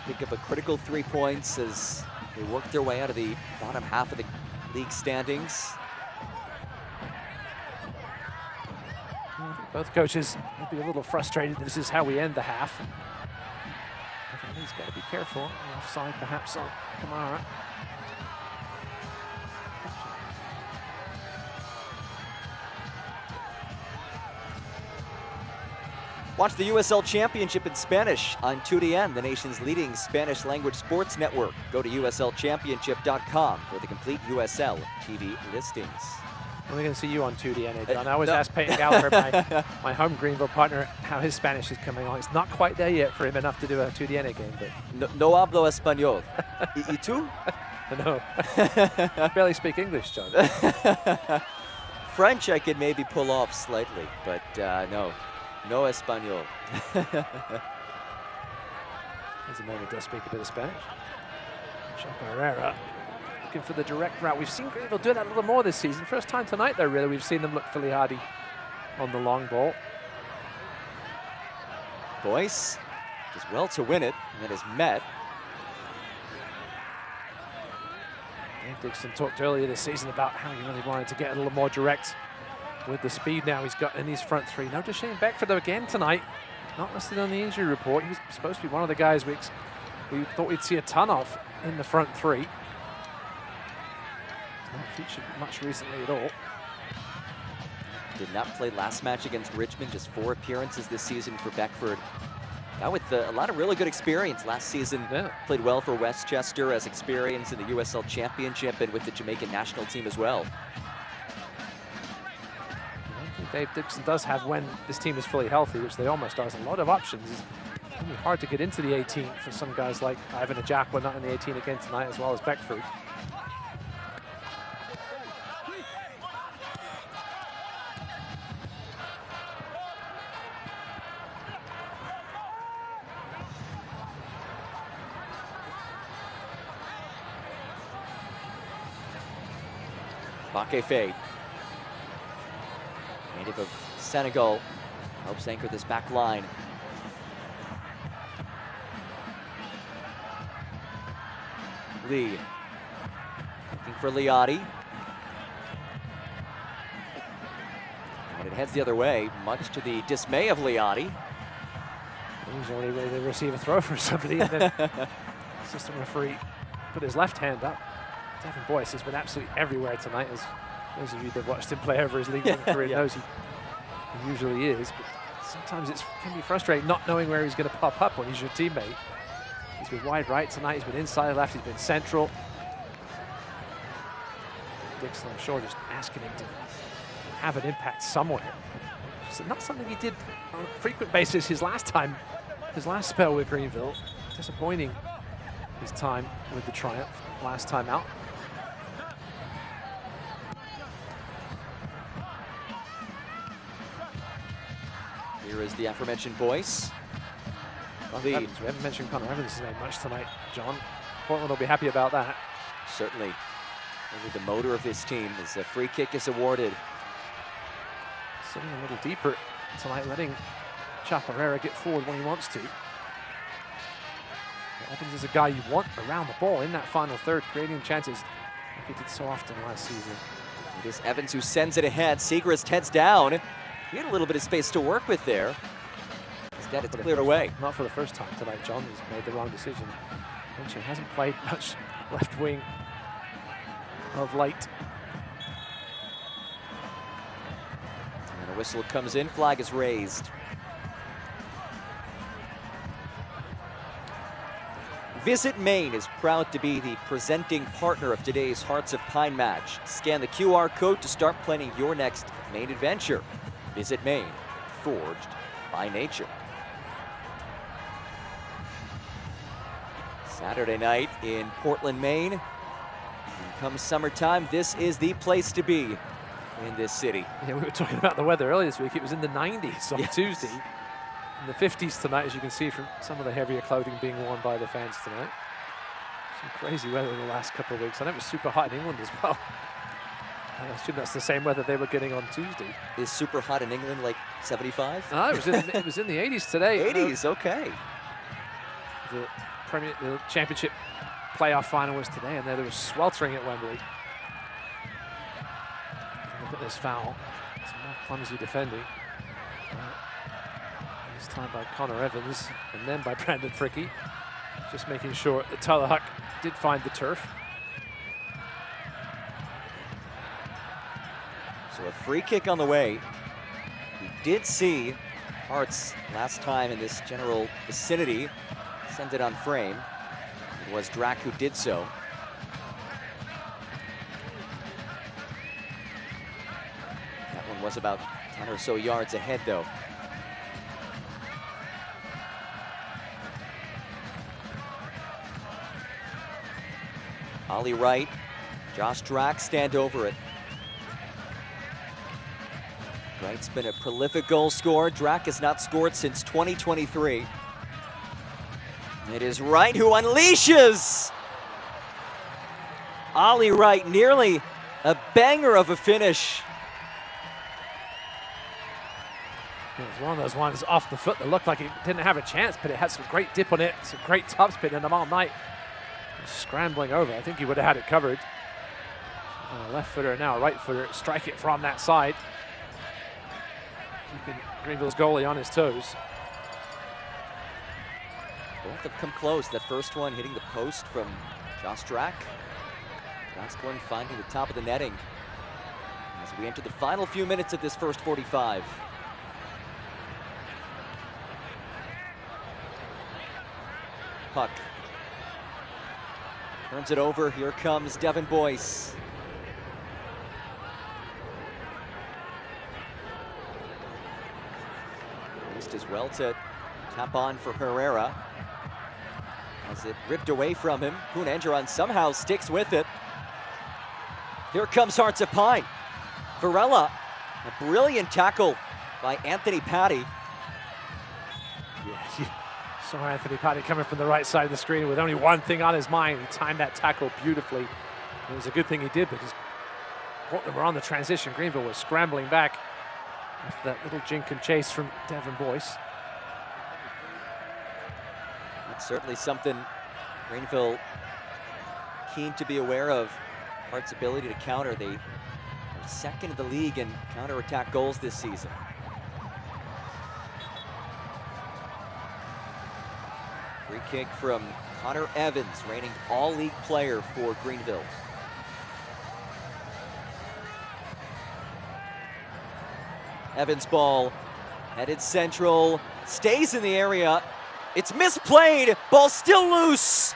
pick up a critical 3 points as they work their way out of the bottom half of the league standings. Both coaches will be a little frustrated. This is how we end the half. I think he's got to be careful. Offside perhaps on Kamara. Watch the USL Championship in Spanish on 2DN, the nation's leading Spanish language sports network. Go to uslchampionship.com for the complete USL TV listings. When are we going to see you on 2DN, John? I always ask Peyton Gallagher, my home Greenville partner, how his Spanish is coming on. It's not quite there yet for him enough to do a 2DN game. But no hablo español. ¿Y tú? No. I barely speak English, John. French I could maybe pull off slightly, but no español. There's a man who does speak a bit of Spanish. Chaparrera looking for the direct route. We've seen Greenville do that a little more this season. First time tonight, though, really. We've seen them look fully hardy on the long ball. Boyce does well to win it, and then is met. Dave Dixon talked earlier this season about how he really wanted to get a little more direct with the speed now he's got in these front three. No to Shane Beckford again tonight. Not listed on the injury report. He was supposed to be one of the guys we thought we'd see a ton of in the front three. Not featured much recently at all. Did not play last match against Richmond, just 4 appearances this season for Beckford. Now with a lot of really good experience last season. Yeah. Played well for Westchester, as experience in the USL Championship and with the Jamaican national team as well. I think Dave Dixon does have, when this team is fully healthy, which they almost are, a lot of options. It's going to be hard to get into the 18 for some guys like Ivan Ajakwa, not in the 18 again tonight, as well as Beckford. Bakefei, native of Senegal, helps anchor this back line. Lee, looking for Liotti. And it heads the other way, much to the dismay of Liotti. He's already ready to receive a throw from somebody, and then assistant referee put his left hand up. Devin Boyce has been absolutely everywhere tonight, as those of you that have watched him play over his League One career knows he usually is. But sometimes it can be frustrating not knowing where he's going to pop up when he's your teammate. He's been wide right tonight, he's been inside left, he's been central. Dixon, I'm sure, just asking him to have an impact somewhere. It's not something he did on a frequent basis his last time his last spell with Greenville. Disappointing his time with the Triumph last time out. Here is the aforementioned Boyce. We haven't mentioned Connor Evans' name much tonight, John. Portland will be happy about that. Certainly. Maybe the motor of his team as a free kick is awarded. Sitting a little deeper tonight, letting Chaparrera get forward when he wants to. But Evans is a guy you want around the ball in that final third, creating chances like he did so often last season. It is Evans who sends it ahead. Siegrist heads down. He had a little bit of space to work with there. Instead, it's cleared away. Not for the first time tonight, John. He's made the wrong decision. Lynch hasn't played much left wing of late. And a whistle comes in, flag is raised. Visit Maine is proud to be the presenting partner of today's Hearts of Pine match. Scan the QR code to start planning your next Maine adventure. Visit Maine, forged by nature. Saturday night in Portland, Maine. And come summertime, this is the place to be in this city. Yeah, we were talking about the weather earlier this week. It was in the 90s on Yes. Tuesday. In the 50s tonight, as you can see from some of the heavier clothing being worn by the fans tonight. Some crazy weather in the last couple of weeks. I know it was super hot in England as well. I assume that's the same weather they were getting on Tuesday. Is super hot in England like 75? No, it was in the 80s today. 80s, okay. The Championship playoff final was today, and there was sweltering at Wembley. Look at this foul. Some more clumsy defending. This time by Connor Evans, and then by Brandon Fricky. Just making sure that Tyler Huck did find the turf. So a free kick on the way. We did see Hearts last time in this general vicinity send it on frame. It was Drac who did so. That one was about 10 or so yards ahead though. Ollie Wright, Josh Drac stand over it. Wright's been a prolific goal scorer. Drac has not scored since 2023. It is Wright who unleashes! Ollie Wright, nearly a banger of a finish. It was one of those ones off the foot that looked like it didn't have a chance, but it had some great dip on it, some great topspin in them all night. Scrambling over, I think he would have had it covered. Left footer now, right footer, strike it from that side. Keeping Greenville's goalie on his toes. Both have come close. That first one hitting the post from Josh Drac. Last one finding the top of the netting. As we enter the final few minutes of this first 45. Puck. Turns it over. Here comes Devin Boyce. Raced as well to tap on for Herrera. As it ripped away from him, Kuhn Engeron somehow sticks with it. Here comes Hearts of Pine. Varela, a brilliant tackle by Anthony Patty. Yeah, you saw Anthony Patty coming from the right side of the screen with only one thing on his mind. He timed that tackle beautifully. It was a good thing he did because Portland were on the transition. Greenville was scrambling back after that little jink and chase from Devin Boyce. That's certainly something Greenville keen to be aware of. Hearts' ability to counter. They are second in the league in counterattack goals this season. Free kick from Connor Evans, reigning all-league player for Greenville. Evans' ball headed central, stays in the area. It's misplayed, ball still loose.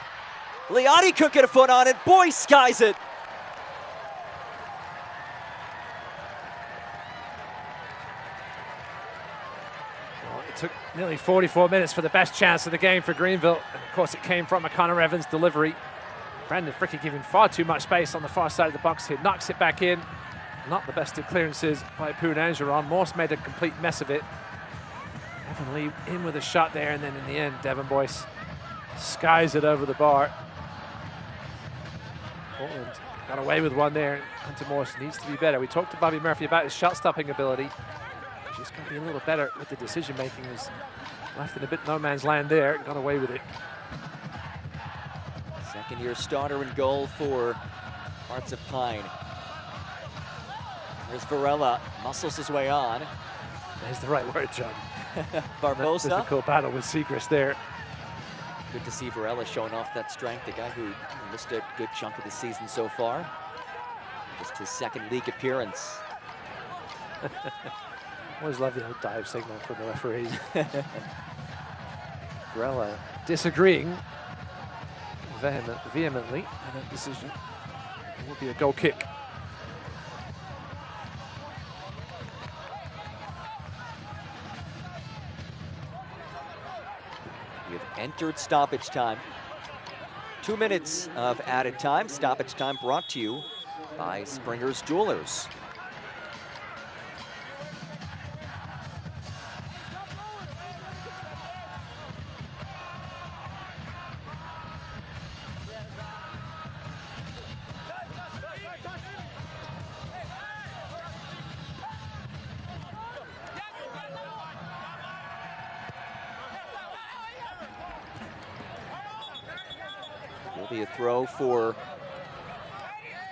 Leotti couldn't get a foot on it, Boyce skies it. took nearly 44 minutes for the best chance of the game for Greenville. And of course, it came from a Connor Evans delivery. Brandon Fricke giving far too much space on the far side of the box here. Knocks it back in. Not the best of clearances by Poon Angeron. Morse made a complete mess of it. Evan Lee in with a shot there, and then in the end, Devon Boyce skies it over the bar. Portland got away with one there. Hunter Morse needs to be better. We talked to Bobby Murphy about his shot-stopping ability. He's got to be a little better with the decision-making. He's left in a bit no man's land there. Got away with it. Second-year starter in goal for Hearts of Pine. There's Varela, muscles his way on. There's the right word, John. Barbosa. Difficult battle with Segrist there. Good to see Varela showing off that strength, the guy who missed a good chunk of the season so far. Just his second league appearance. Always love the old dive signal from the referees. Varela disagreeing vehemently on that decision. It will be a goal kick. We have entered stoppage time. 2 minutes of added time. Stoppage time brought to you by Springer's Jewelers. Will be a throw for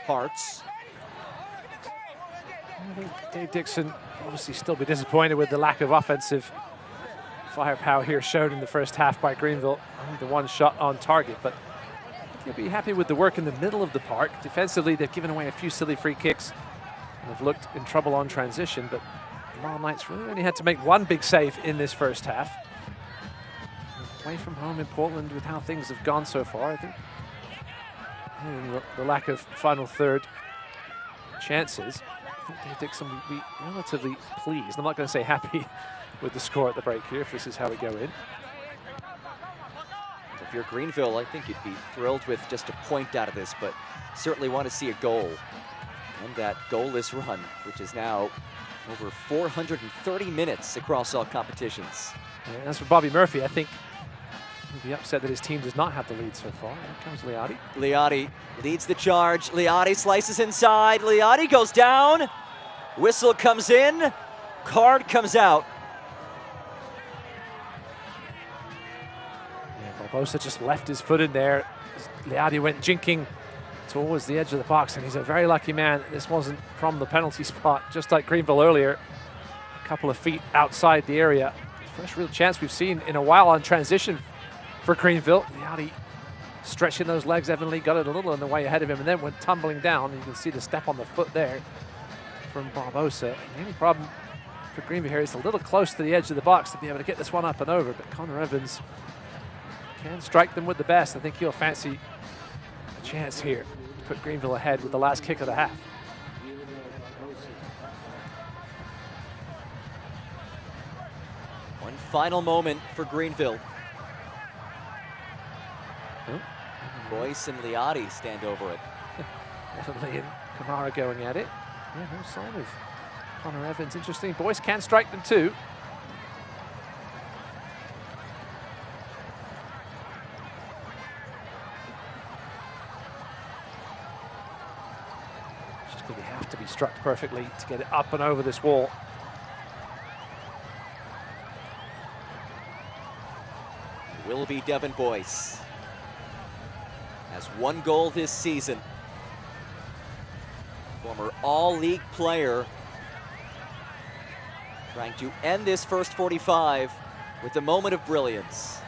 Hearts. I think Dave Dixon obviously still be disappointed with the lack of offensive firepower here shown in the first half by Greenville. Only the one shot on target, but I think he'll be happy with the work in the middle of the park. Defensively, they've given away a few silly free kicks and have looked in trouble on transition, but the Marl Knights really only had to make one big save in this first half. Away from home in Portland with how things have gone so far, I think the lack of final third chances, I think Dave Dixon will be relatively pleased. I'm not going to say happy with the score at the break here if this is how we go in. If you're Greenville, I think you'd be thrilled with just a point out of this, but certainly want to see a goal. And that goalless run, which is now over 430 minutes across all competitions. And as for Bobby Murphy, I think he'll be upset that his team does not have the lead so far. Here comes Liotti. Liotti leads the charge. Liotti slices inside. Liotti goes down. Whistle comes in. Card comes out. Yeah, Barbosa just left his foot in there. Liotti went jinking towards the edge of the box, and he's a very lucky man. This wasn't from the penalty spot, just like Greenville earlier. A couple of feet outside the area. First real chance we've seen in a while on transition for Greenville. Liotti stretching those legs. Evan Lee got it a little in the way ahead of him and then went tumbling down. You can see the step on the foot there from Barbosa. The only problem for Greenville here is a little close to the edge of the box to be able to get this one up and over, but Connor Evans can strike them with the best. I think he'll fancy a chance here to put Greenville ahead with the last kick of the half. One final moment for Greenville. Boyce and Liotti stand over it. Evan Lee and Kamara going at it. Yeah, no sign of Connor Evans. Interesting. Boyce can strike them too. It's just going to have to be struck perfectly to get it up and over this wall. Will be Devon Boyce. Has 1 goal this season. Former all-league player. Trying to end this first 45 with a moment of brilliance.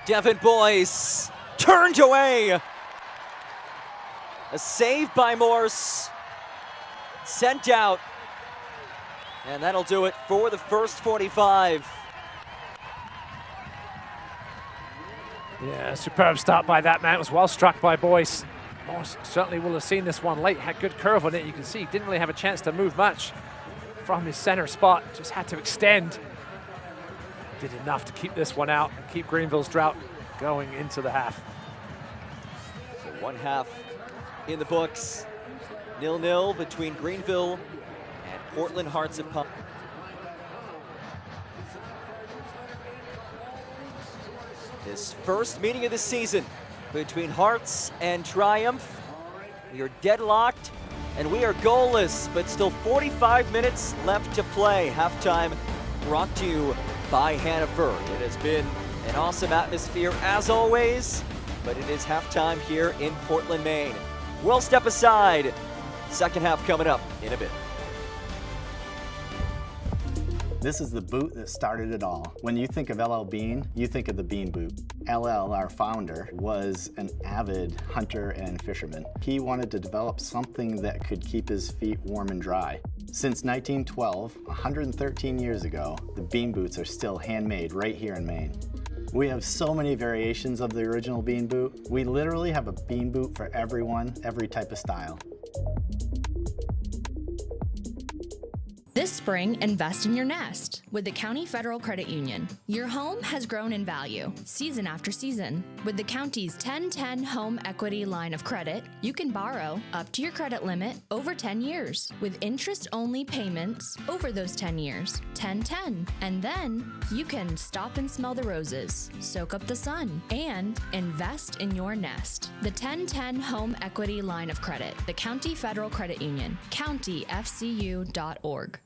Devon Boyce turned away. A save by Morse. Sent out. And that'll do it for the first 45. Yeah, superb start by that man. It was well struck by Boyce. Morse certainly will have seen this one late. Had good curve on it. You can see he didn't really have a chance to move much from his center spot. Just had to extend. Did enough to keep this one out and keep Greenville's drought going into the half. So one half in the books. 0-0 between Greenville and Portland Hearts of Pine. This first meeting of the season between Hearts and Triumph. We are deadlocked and we are goalless, but still 45 minutes left to play. Halftime brought to you by Hannaford. It has been an awesome atmosphere as always, but it is halftime here in Portland, Maine. We'll step aside. Second half coming up in a bit. This is the boot that started it all. When you think of LL Bean, you think of the Bean boot. LL, our founder, was an avid hunter and fisherman. He wanted to develop something that could keep his feet warm and dry. Since 1912, 113 years ago, the Bean boots are still handmade right here in Maine. We have so many variations of the original Bean boot. We literally have a Bean boot for everyone, every type of style. This spring, invest in your nest with the County Federal Credit Union. Your home has grown in value season after season. With the county's 1010 Home Equity Line of Credit, you can borrow up to your credit limit over 10 years with interest-only payments over those 10 years, 10-10. And then you can stop and smell the roses, soak up the sun, and invest in your nest. The 1010 Home Equity Line of Credit, the County Federal Credit Union, countyfcu.org.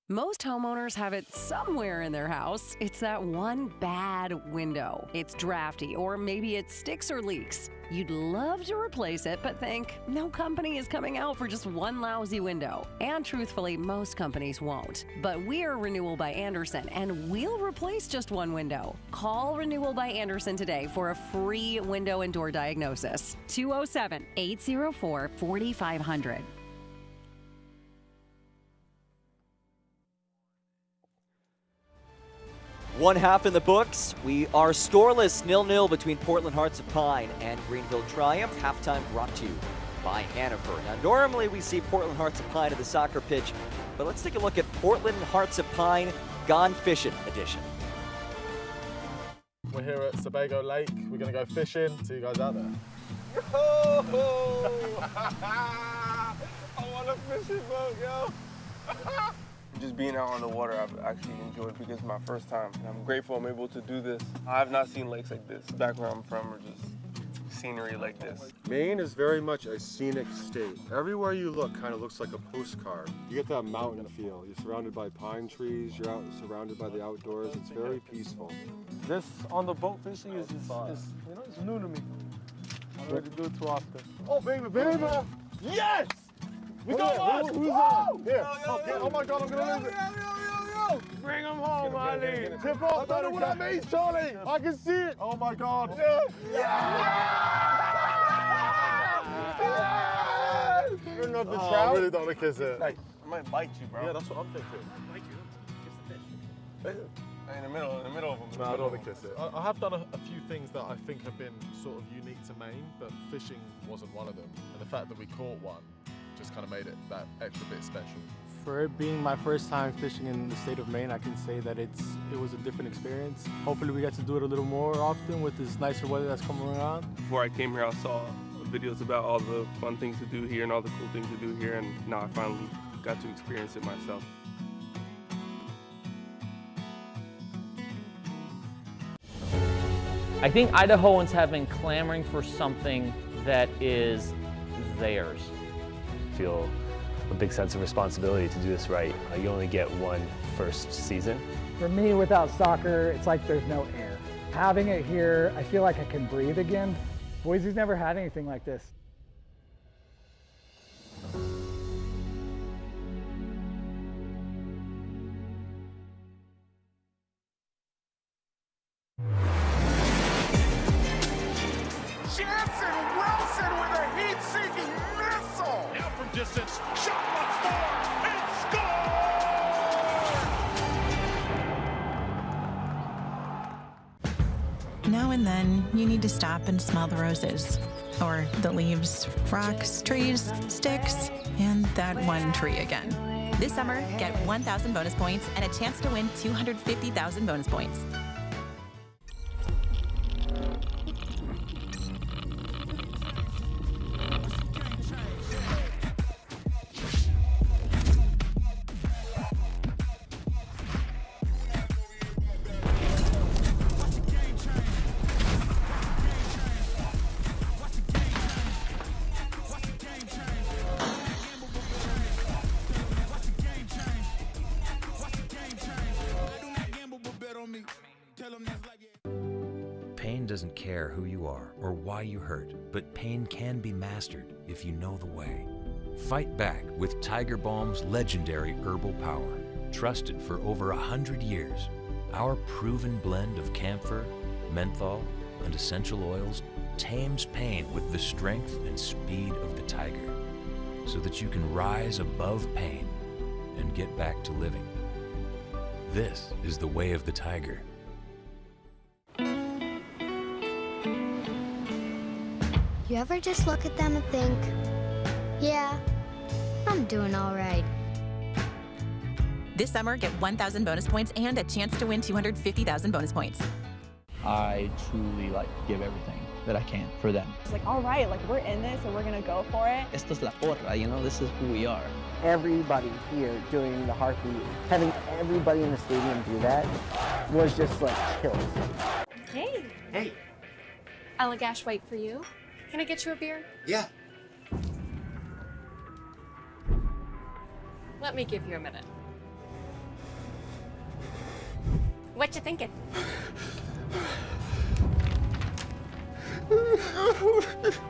Most homeowners have it somewhere in their house. It's that one bad window. It's drafty, or maybe it sticks or leaks. You'd love to replace it, but think, no company is coming out for just one lousy window. And truthfully, most companies won't. But we're Renewal by Andersen, and we'll replace just one window. Call Renewal by Andersen today for a free window and door diagnosis. 207-804-4500. One half in the books. We are scoreless, 0-0 between Portland Hearts of Pine and Greenville Triumph. Halftime brought to you by Hannaford. Now, normally we see Portland Hearts of Pine at the soccer pitch, but let's take a look at Portland Hearts of Pine Gone Fishing Edition. We're here at Sebago Lake. We're going to go fishing. See you guys out there. I want a fishing boat, yo. Just being out on the water, I've actually enjoyed because it's my first time. And I'm grateful I'm able to do this. I have not seen lakes like this. Back where I'm from, or just scenery like this. Maine is very much a scenic state. Everywhere you look kind of looks like a postcard. You get that mountain feel. You're surrounded by pine trees. You're out surrounded by the outdoors. It's very peaceful. This on the boat fishing is you know, it's new to me. I don't really do it too often. Oh, baby, baby! Yes! We got one! Who's on? Here. Oh my God, I'm gonna lose it. Yo. Bring them home, Ali. Tip off. I don't know what that means, Charlie. I can see it. Oh my God. Good enough to I trout. really don't want to kiss it. Like, I might bite you, bro. Yeah, that's what I'm thinking. Bite you? Kiss the fish. In the middle of them. No, I don't want to kiss it. I have done a few things that I think have been sort of unique to Maine, but fishing wasn't one of them. And the fact that we caught one just kind of made it that extra bit special. For it being my first time fishing in the state of Maine, I can say that it was a different experience. Hopefully we get to do it a little more often with this nicer weather that's coming around. Before I came here, I saw videos about all the fun things to do here and all the cool things to do here, and now I finally got to experience it myself. I think Idahoans have been clamoring for something that is theirs. I feel a big sense of responsibility to do this right. You only get one first season. For me, without soccer, it's like there's no air. Having it here, I feel like I can breathe again. Boise's never had anything like this. Jansen Wilson with a heat-seeking missile! Now from distance, shot once more, and score! Now and then, you need to stop and smell the roses. Or the leaves, rocks, trees, sticks, and that one tree again. This summer, get 1,000 bonus points and a chance to win 250,000 bonus points. Pain doesn't care who you are or why you hurt, but pain can be mastered if you know the way. Fight back with Tiger Balm's legendary herbal power. Trusted for over 100 years, our proven blend of camphor, menthol, and essential oils tames pain with the strength and speed of the tiger, so that you can rise above pain and get back to living. This is the way of the tiger. You ever just look at them and think, yeah, I'm doing all right. This summer, get 1,000 bonus points and a chance to win 250,000 bonus points. I truly give everything that I can for them. It's like, all right, we're in this and we're gonna go for it. Esto es la porra, this is who we are. Everybody here doing the heartbeat, having everybody in the stadium do that was just chills. Hey. Hey. Allagash White for you. Can I get you a beer? Yeah. Let me give you a minute. What you thinking?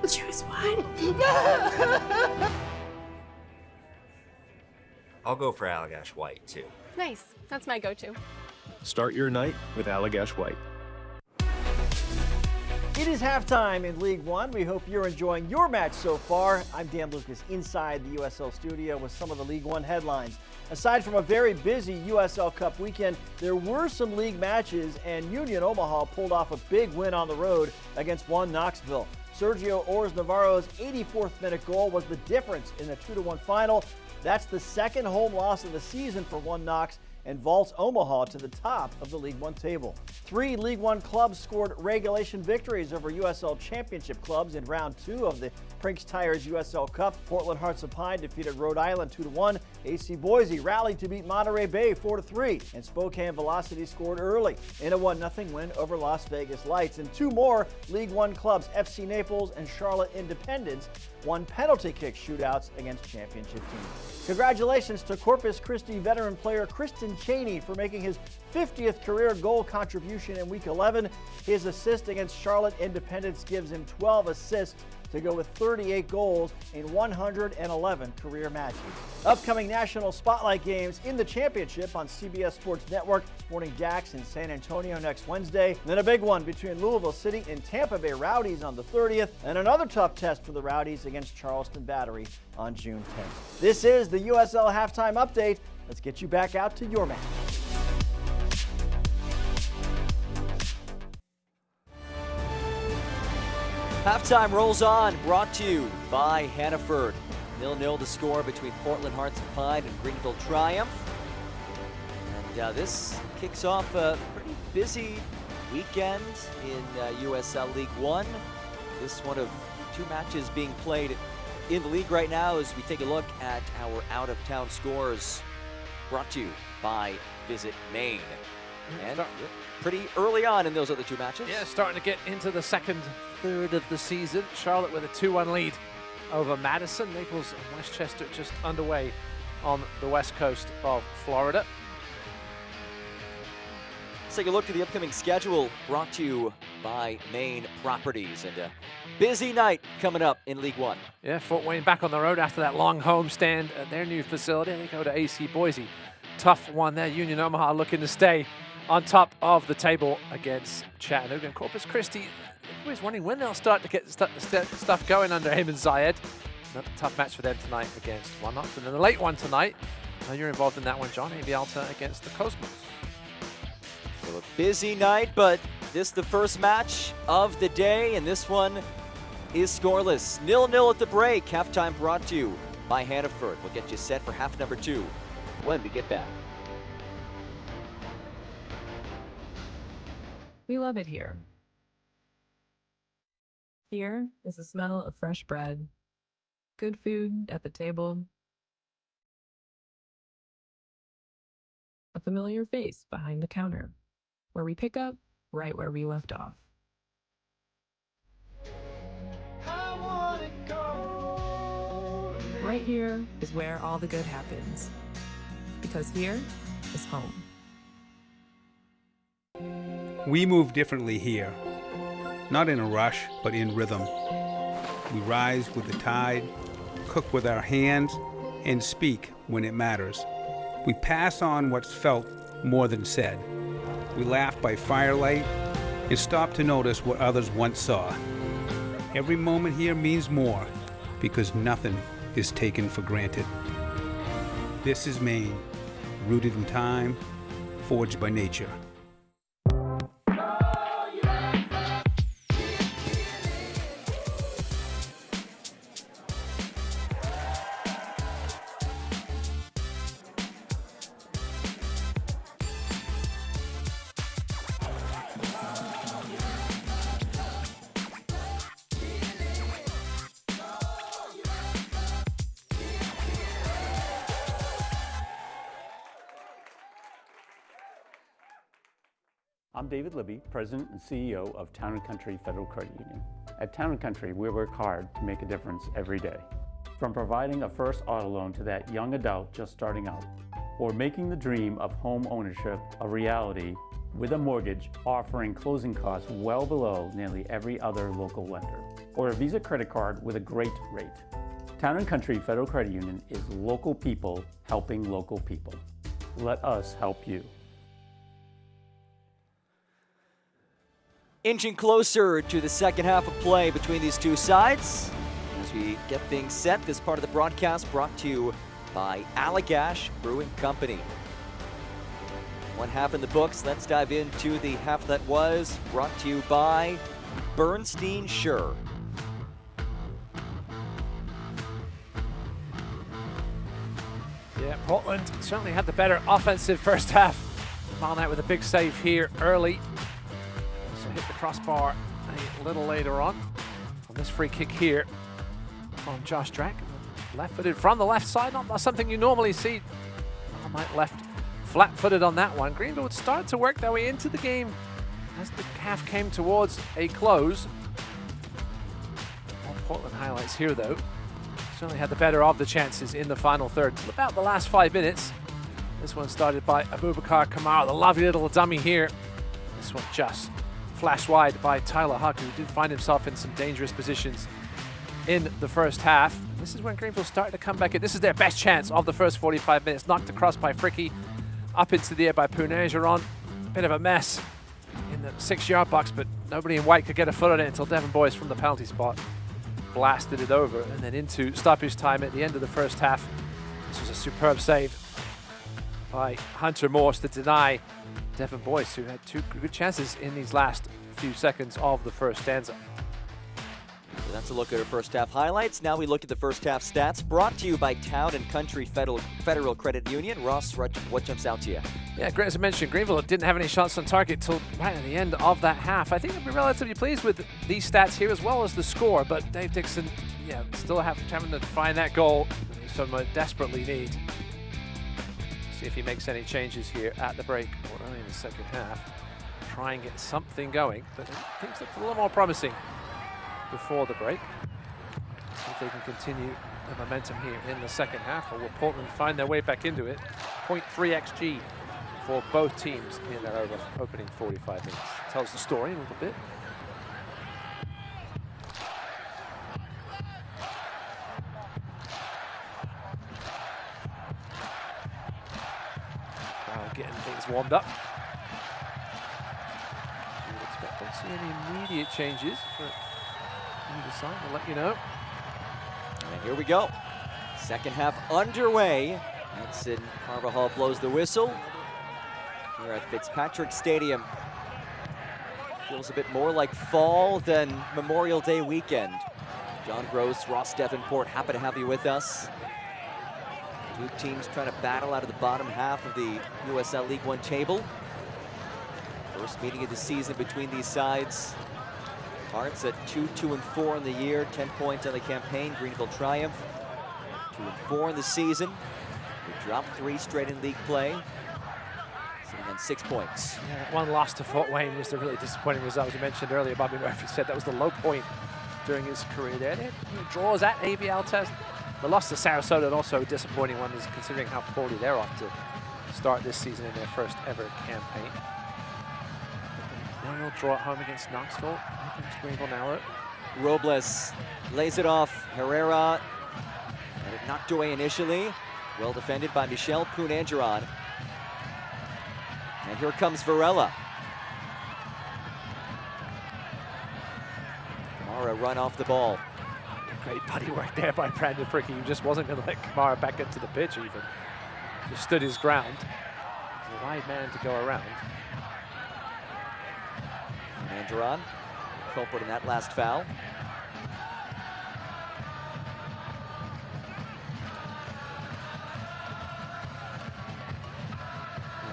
Choose one. I'll go for Allagash White, too. Nice. That's my go-to. Start your night with Allagash White. It is halftime in League One. We hope you're enjoying your match so far. I'm Dan Lucas inside the USL studio with some of the League One headlines. Aside from a very busy USL Cup weekend, there were some league matches, and Union Omaha pulled off a big win on the road against One Knoxville. Sergio Ors Navarro's 84th minute goal was the difference in the 2-1 final. That's the second home loss of the season for One Knox and vaults Omaha to the top of the League One table. 3 League One clubs scored regulation victories over USL Championship clubs in round 2 of the Prinks Tires USL Cup. Portland Hearts of Pine defeated Rhode Island 2-1. AC Boise rallied to beat Monterey Bay 4-3. And Spokane Velocity scored early in a 1-0 win over Las Vegas Lights. And 2 more League One clubs, FC Naples and Charlotte Independence, won penalty kick shootouts against championship teams. Congratulations to Corpus Christi veteran player Kristen Cheney for making his 50th career goal contribution in Week 11. His assist against Charlotte Independence gives him 12 assists to go with 38 goals in 111 career matches. Upcoming national spotlight games in the championship on CBS Sports Network. Sporting Dax in San Antonio next Wednesday. Then a big one between Louisville City and Tampa Bay Rowdies on the 30th. And another tough test for the Rowdies against Charleston Battery on June 10th. This is the USL Halftime Update. Let's get you back out to your match. Halftime rolls on, brought to you by Hannaford. 0-0 to score between Portland Hearts of Pine and Greenville Triumph. And this kicks off a pretty busy weekend in USL League One. This one of 2 matches being played in the league right now as we take a look at our out-of-town scores, brought to you by Visit Maine. And pretty early on in those other 2 matches. Yeah, starting to get into the second third of the season. Charlotte with a 2-1 lead over Madison. Naples and Westchester just underway on the west coast of Florida. Let's take a look at the upcoming schedule brought to you by Maine Properties. And a busy night coming up in League One. Yeah, Fort Wayne back on the road after that long homestand at their new facility. They go to AC Boise. Tough one there. Union Omaha looking to stay on top of the table against Chattanooga. And Corpus Christi, everybody's wondering when they'll start to get stuff going under Ayman Zayed. Another tough match for them tonight against One Knox. And then the late one tonight. You're involved in that one, John. Avialta against the Cosmos. So a busy night, but this is the first match of the day, and this one is scoreless. 0-0 at the break. Halftime brought to you by Hannaford. We'll get you set for half number 2 when we get back. We love it here. Here is the smell of fresh bread, good food at the table, a familiar face behind the counter, where we pick up right where we left off. Right here is where all the good happens, because here is home. We move differently here, not in a rush, but in rhythm. We rise with the tide, cook with our hands, and speak when it matters. We pass on what's felt more than said. We laugh by firelight and stop to notice what others once saw. Every moment here means more because nothing is taken for granted. This is Maine, rooted in time, forged by nature. I'm David Libby, President and CEO of Town & Country Federal Credit Union. At Town & Country, we work hard to make a difference every day. From providing a first auto loan to that young adult just starting out, or making the dream of home ownership a reality with a mortgage offering closing costs well below nearly every other local lender, or a Visa credit card with a great rate. Town & Country Federal Credit Union is local people helping local people. Let us help you. Inching closer to the second half of play between these two sides. As we get things set, this part of the broadcast brought to you by Allagash Brewing Company. One half in the books. Let's dive into the half that was, brought to you by Bernstein Sure. Yeah, Portland certainly had the better offensive first half. Mile Knight with a big save here early. Also hit the crossbar a little later on this free kick here from Josh Drack. Left-footed from the left side, not something you normally see. Mile Knight left flat-footed on that one. Greenville would start to work their way into the game as the half came towards a close. More Portland highlights here though. Certainly had the better of the chances in the final third. About the last 5 minutes. This one started by Abubakar Kamara, the lovely little dummy here. This one just flashed wide by Tyler Huck, who did find himself in some dangerous positions in the first half. This is when Greenville started to come back in. This is their best chance of the first 45 minutes. Knocked across by Fricky, up into the air by Punageron. Bit of a mess in the 6-yard box, but nobody in white could get a foot on it until Devon Boyce from the penalty spot blasted it over, and then into stoppage time at the end of the first half. This was a superb save by Hunter Morse to deny Devon Boyce, who had 2 good chances in these last few seconds of the first stanza. So that's a look at our first half highlights. Now we look at the first half stats, brought to you by Town & Country Federal Credit Union. Ross, what jumps out to you? Yeah, as I mentioned, Greenville didn't have any shots on target till right at the end of that half. I think I'd be relatively pleased with these stats here as well as the score, but Dave Dixon, yeah, still having to find that goal that he so desperately needs. See if he makes any changes here at the break or early in the second half. Try and get something going, but things look a little more promising before the break. See if they can continue the momentum here in the second half, or will Portland find their way back into it? 0.3 XG for both teams in their opening 45 minutes. Tells the story a little bit. Getting things warmed up. You would expect don't see any immediate changes for either side. We'll let you know. And here we go. Second half underway. Edson Carvajal blows the whistle here at Fitzpatrick Stadium. Feels a bit more like fall than Memorial Day weekend. John Gross, Ross Davenport, happy to have you with us. Two teams trying to battle out of the bottom half of the USL League One table. First meeting of the season between these sides. Hearts at 2-2-4 in the year, 10 points on the campaign. Greenville triumph, 2-4 in the season. They dropped 3 straight in league play, sitting on 6 points. Yeah, that one loss to Fort Wayne was a really disappointing result. As you mentioned earlier, Bobby Murphy said that was the low point during his career there. They had draws at AV Altez. The loss to Sarasota, and also a disappointing one, is considering how poorly they're off to start this season in their first ever campaign. 1-0 draw at home against Knoxville. Against Greenville now. Robles lays it off. Herrera had it knocked away initially. Well defended by Michel Poon-Angeron. And here comes Varela. Kamara run off the ball. Great buddy work there by Brandon Fricky, who just wasn't going to let Kamara back into the pitch even. Just stood his ground. He's a wide man to go around. Angeron, culprit in that last foul.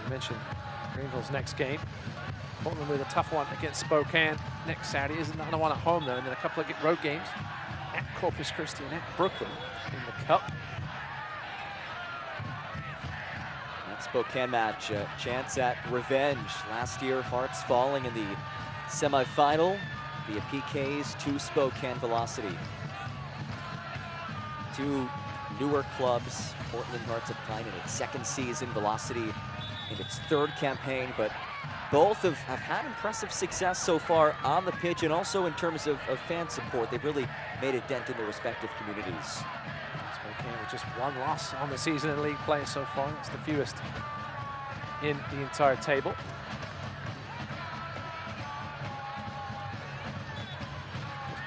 I mentioned Greenville's next game. Portland with a tough one against Spokane next Saturday. Is another one at home though, and then a couple of road games at Corpus Christi and at Brooklyn in the Cup. That Spokane match, chance at revenge. Last year, Hearts falling in the semifinal via PKs to Spokane Velocity. Two newer clubs, Portland Hearts of Pine in its second season, Velocity in its third campaign, but both have had impressive success so far on the pitch and also in terms of fan support. They've really made a dent in their respective communities. Spokane with just one loss on the season in league play so far. It's the fewest in the entire table.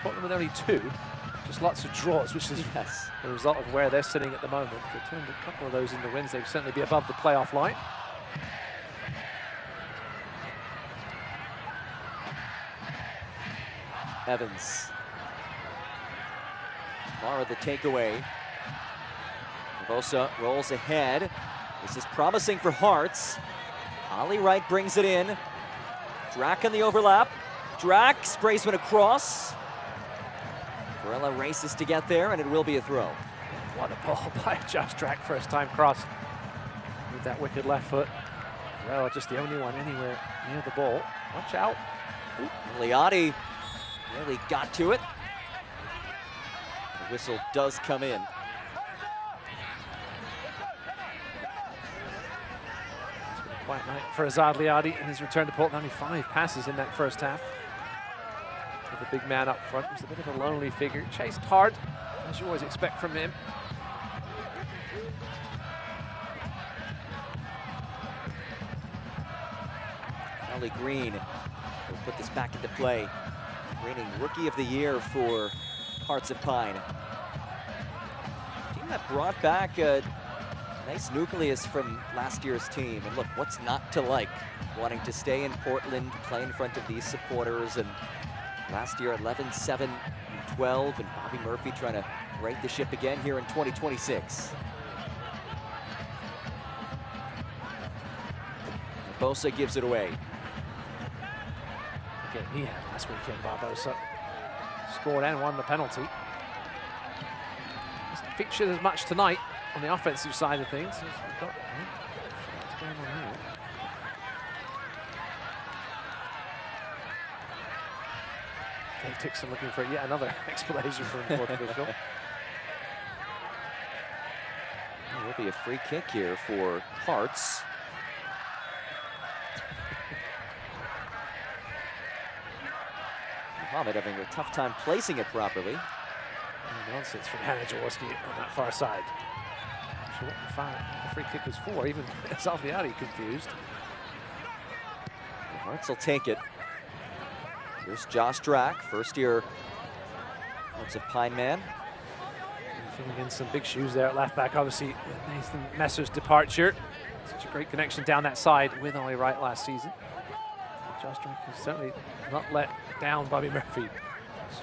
Portland with only 2, just lots of draws, which is the result of where they're sitting at the moment. If they turned a couple of those into wins, they'd certainly be above the playoff line. Evans. Mara the takeaway. Barbosa rolls ahead. This is promising for Hearts. Ollie Wright brings it in. Drack on the overlap. Drack sprays one across. Varela races to get there, and it will be a throw. What a ball by Josh Drack, first time cross. With that wicked left foot. Varela just the only one anywhere near the ball. Watch out. Liotti really got to it. The whistle does come in. It's been a quiet night for Azad Liotti in his return to Portland. Only 5 passes in that first half. With the big man up front, was a bit of a lonely figure. Chased hard, as you always expect from him. Charlie Green will put this back into play. Reigning Rookie of the Year for Hearts of Pine. Team that brought back a nice nucleus from last year's team. And look, what's not to like? Wanting to stay in Portland, play in front of these supporters, and last year 11-7-12, and Bobby Murphy trying to right the ship again here in 2026. Barbosa gives it away. Again, he had last weekend, Barbosa. Scored and won the penalty. Hasn't featured as much tonight on the offensive side of things. What's going on here? Dave Dixon looking for yet another explanation from the fourth official. There will be a free kick here for Hearts. Mohamed having a tough time placing it properly. Nonsense from Hannah Jaworski on that far side. Not sure what the free kick was for, even Salviati confused. The Hearts will take it. Here's Josh Drack, first year Hearts of Pine Man. Filling in some big shoes there at left back, obviously, with Nathan Messer's departure. Such a great connection down that side with Ollie Wright last season. Josh Drack has certainly not let down Bobby Murphy. He's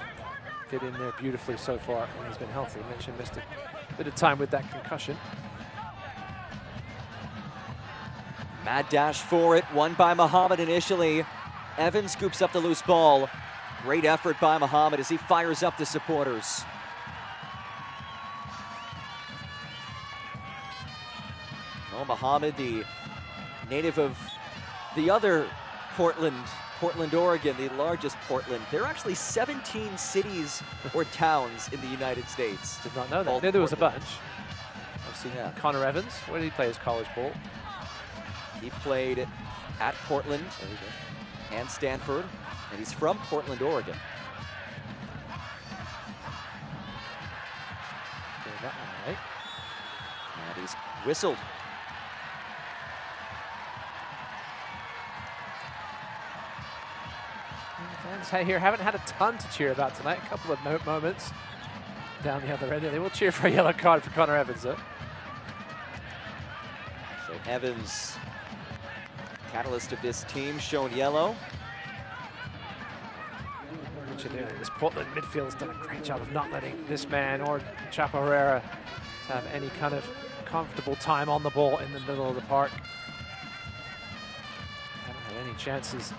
fit in there beautifully so far when he's been healthy. I mentioned missed a bit of time with that concussion. Mad dash for it, won by Mohamed initially. Evans scoops up the loose ball. Great effort by Mohamed as he fires up the supporters. Well, Mohamed, the native of the other Portland, Oregon, the largest Portland. There are actually 17 cities or towns in the United States. Did not know that. There was a bunch. I've seen Connor Evans. Where did he play his college ball? He played at Portland and Stanford, and he's from Portland, Oregon. Getting that one right. And he's whistled. Fans here haven't had a ton to cheer about tonight. A couple of moments down the other end. They will cheer for a yellow card for Connor Evans, though. So Evans, catalyst of this team, shown yellow. This Portland midfield has done a great job of not letting this man or Chapo Herrera have any kind of comfortable time on the ball in the middle of the park. Haven't had any chances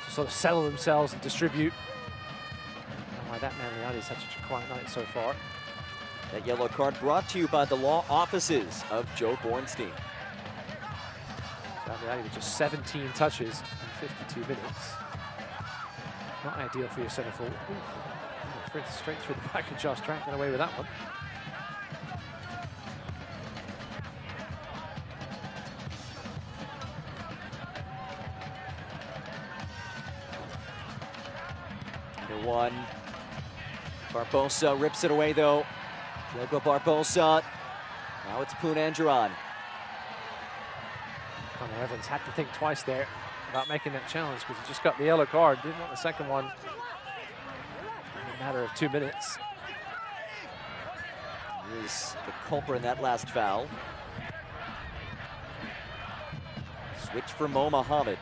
to sort of settle themselves and distribute. I don't know why that man Leontti's had such a quiet night so far. That yellow card brought to you by the law offices of Joe Bornstein. Leontti with just 17 touches in 52 minutes. Not ideal for your centre forward. Straight through the back of Josh Drack, got away with that one. Number one. Barbosa rips it away though. Diogo Barbosa. Now it's Poon Andron. Connor Evans had to think twice there about making that challenge because he just got the yellow card. Didn't want the second one in a matter of 2 minutes. Here's the culprit in that last foul. Switch for Mo Mohamed.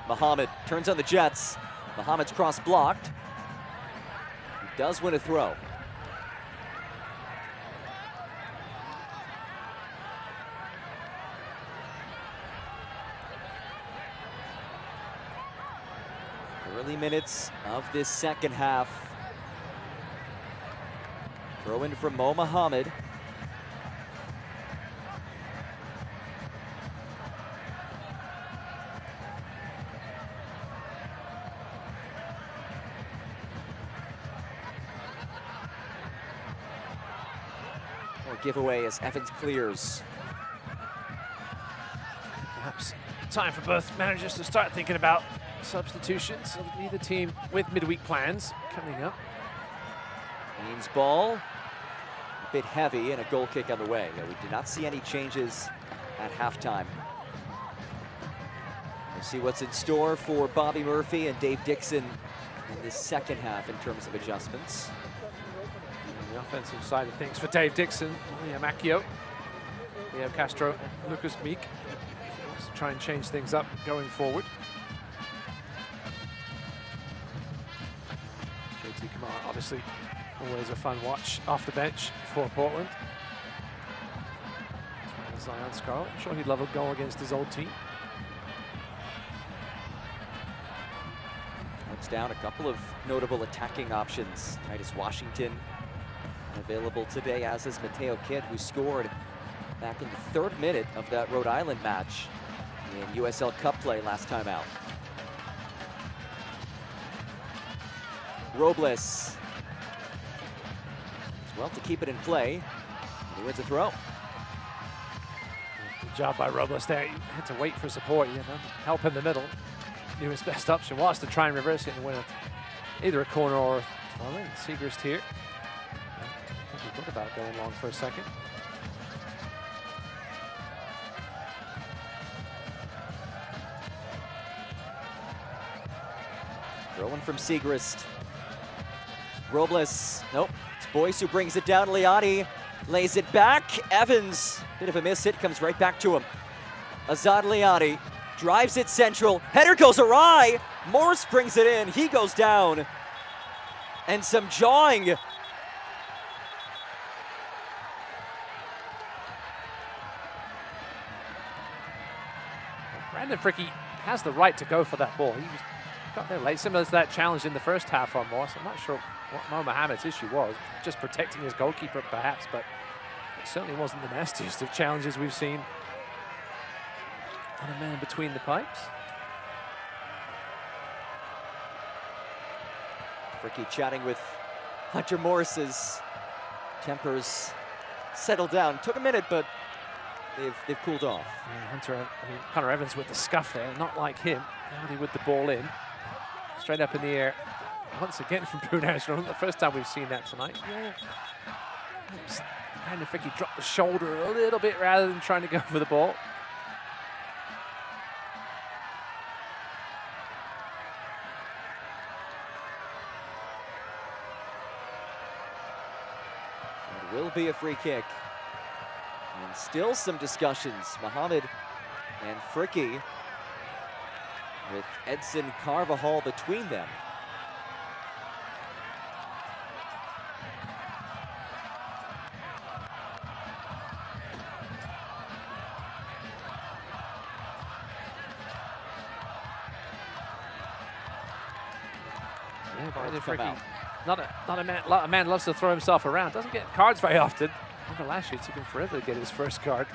Mohamed turns on the Jets. Mohamed's cross blocked. He does win a throw. Early minutes of this second half. Throw in from Mo Mohamed. Or giveaway as Evans clears. Perhaps time for both managers to start thinking about substitutions of neither team with midweek plans coming up. Queen's ball, a bit heavy and a goal kick on the way. Yeah, we did not see any changes at halftime. We'll see what's in store for Bobby Murphy and Dave Dixon in this second half in terms of adjustments. On the offensive side of things for Dave Dixon, Liam Accio, Leo Castro, and Lucas Meek. Let's try and change things up going forward. JT Kamara, obviously, always a fun watch off the bench for Portland. Zion Scarlett, I'm sure he'd love a goal against his old team. It's down a couple of notable attacking options. Titus Washington available today, as is Mateo Kidd, who scored back in the 3rd minute of that Rhode Island match in USL Cup play last time out. Robles. Well, to keep it in play. He wins a throw. Good job by Robles there. You had to wait for support, you know, help in the middle. knew his best option was to try and reverse it and win either a corner or a throw-in. Siegrist here. He thought about going long for a second. Throw-in from Siegrist. Robles, nope. It's Boyce who brings it down. Liati lays it back. Evans, bit of a miss hit, comes right back to him. Azad Liati drives it central. Header goes awry. Morse brings it in. He goes down. And some jawing. Brandon Fricke has the right to go for that ball. He was got there late, similar to that challenge in the first half on Morse. I'm not sure what Mo Mohammed's issue was, just protecting his goalkeeper perhaps, but it certainly wasn't the nastiest of challenges we've seen on a man between the pipes. Fricke chatting with Hunter Morse as tempers settled down. Took a minute, but they've cooled off. Yeah, Hunter Evans with the scuff there, not like him. Only with the ball in. Straight up in the air. Once again from Brunner. Not the first time we've seen that tonight. Yeah. Brandon Fricke dropped the shoulder a little bit rather than trying to go for the ball. It will be a free kick. And still some discussions. Mohammed and Fricke with Edson Carvajal between them. Yeah, Brandon Fricke, not a man loves to throw himself around. Doesn't get cards very often. Under last year, it took him forever to get his first card.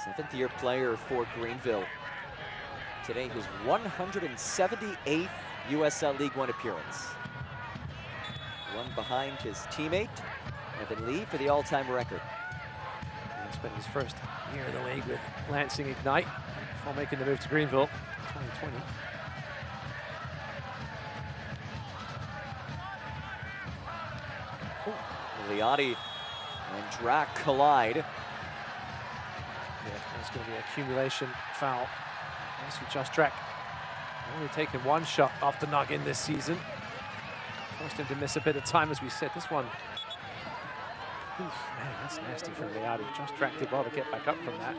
Seventh-year player for Greenville. Today, his 178th USL League One appearance. One behind his teammate, Evan Lee, for the all-time record. He spent his first year in the league with Lansing Ignite before making the move to Greenville in 2020. Liati and Drac collide. Yeah, there's going to be an accumulation foul. Obviously, Josh Drac only taken one shot off the noggin this season. Forced him to miss a bit of time, as we said. This one, oof, man, that's nasty from Liati. Josh Drac did well to get back up from that.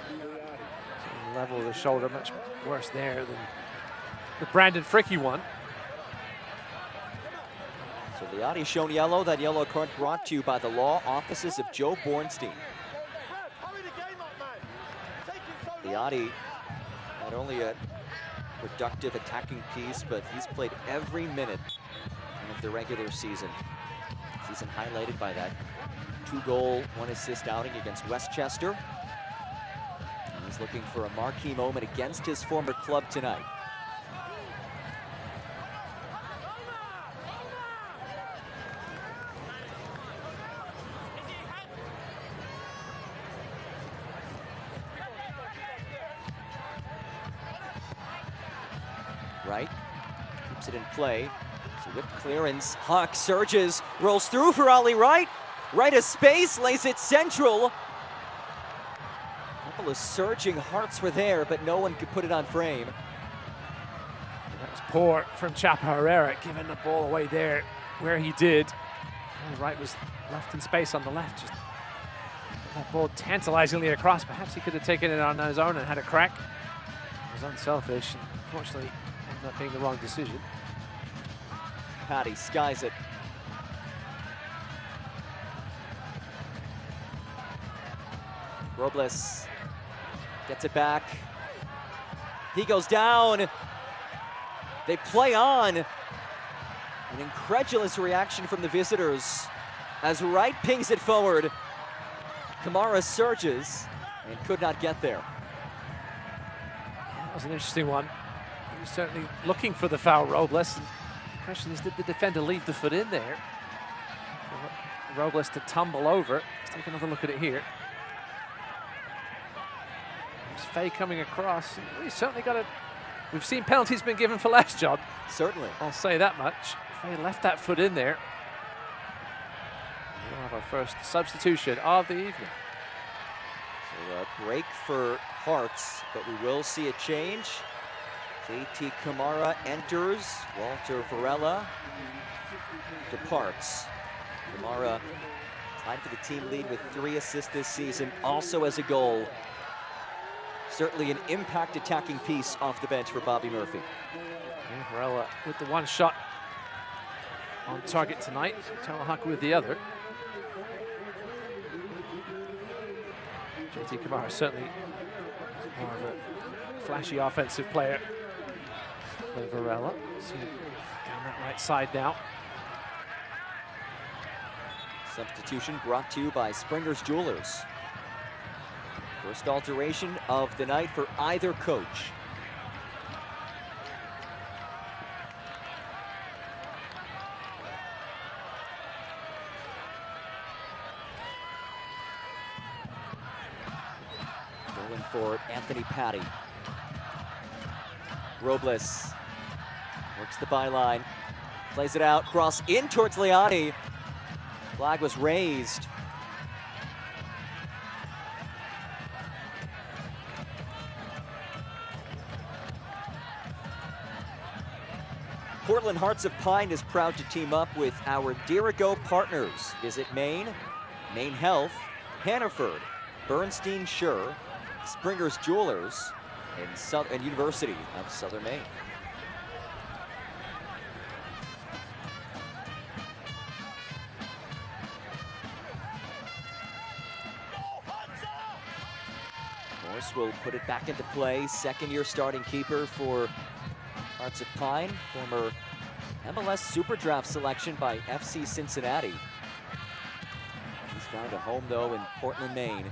So the level of the shoulder, much worse there than the Brandon Fricke one. So Liati shown yellow. That yellow card brought to you by the law offices of Joe Bornstein. Liati, not only a productive attacking piece, but he's played every minute of the regular season. Season highlighted by that 2-goal, 1-assist outing against Westchester. And he's looking for a marquee moment against his former club tonight. Right, keeps it in play. So whipped clearance, Hawk surges, rolls through for Ali Wright. Right of space, lays it central. A couple of surging hearts were there, but no one could put it on frame. That was poor from Chapo Herrera, giving the ball away there where he did. Ali Wright was left in space on the left, just that ball tantalizingly across. Perhaps he could have taken it on his own and had a crack. It was unselfish, and unfortunately, not being the wrong decision. Patty skies it. Robles gets it back. He goes down. They play on. An incredulous reaction from the visitors as Wright pings it forward. Kamara surges and could not get there. That was an interesting one. He was certainly looking for the foul, Robles. And the question is, did the defender leave the foot in there? For Robles to tumble over. Let's take another look at it here. Fay coming across. We certainly got a. We've seen penalties been given for less, John. Certainly. I'll say that much. Fay left that foot in there. We'll have our first substitution of the evening. So a break for Hearts, but we will see a change. JT Kamara enters. Walter Varela departs. Kamara tied for the team lead with 3 assists this season, also as a goal. Certainly an impact attacking piece off the bench for Bobby Murphy. Yeah, Varela with the one shot on target tonight. Talahaka with the other. JT Kamara certainly more of a flashy offensive player than Varela. See him down that right side now. Substitution brought to you by Springer's Jewelers. First alteration of the night for either coach. Going for Anthony Patty. Robles works the byline, plays it out, cross in towards Liani. Flag was raised. Portland Hearts of Pine is proud to team up with our Dirigo partners. Visit Maine, Maine Health, Hannaford, Bernstein Schur, Springer's Jewelers, and University of Southern Maine. Morse will put it back into play. Second-year starting keeper for Hearts of Pine, former MLS Super Draft selection by FC Cincinnati. He's found a home, though, in Portland, Maine.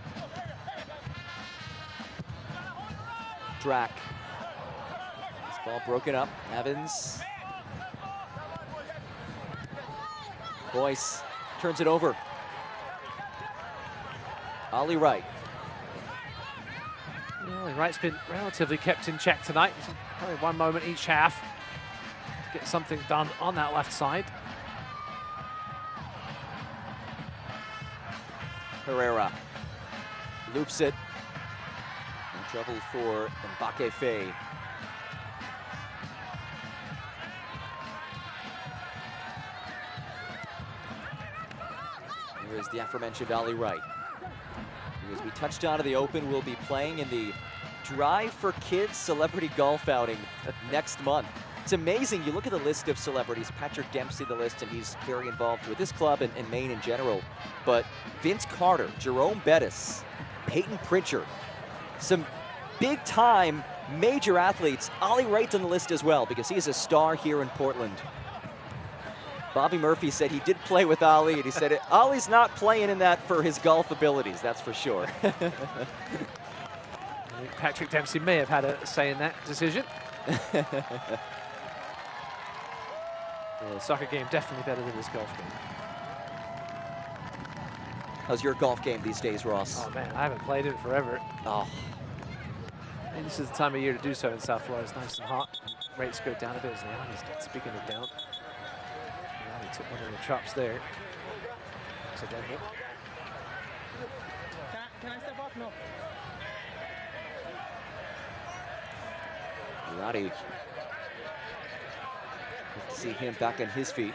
Drack. This ball broken up. Evans. Boyce turns it over. Ollie Wright. Well, Wright's been relatively kept in check tonight. Probably one moment each half to get something done on that left side. Herrera loops it. In trouble for Mbake Faye. Here is the aforementioned Ollie Wright, who, as we touched on in the open, will be playing in the Drive for Kids Celebrity Golf Outing next month. It's amazing. You look at the list of celebrities, Patrick Dempsey, the list, and he's very involved with this club and Maine in general. But Vince Carter, Jerome Bettis, Peyton Pritchard, some big-time major athletes. Ollie Wright's on the list as well because he's a star here in Portland. Bobby Murphy said he did play with Ollie, and he said Ollie's not playing in that for his golf abilities, that's for sure. I think Patrick Dempsey may have had a say in that decision. The soccer game definitely better than this golf game. How's your golf game these days, Ross? Oh man, I haven't played it forever. Oh. And this is the time of year to do so in South Florida. It's nice and hot. Rates go down a bit as Leoni's speaking it down. Leoni took one of the chops there. Accidentally. Can I step off? No. Leoni. Good to see him back on his feet.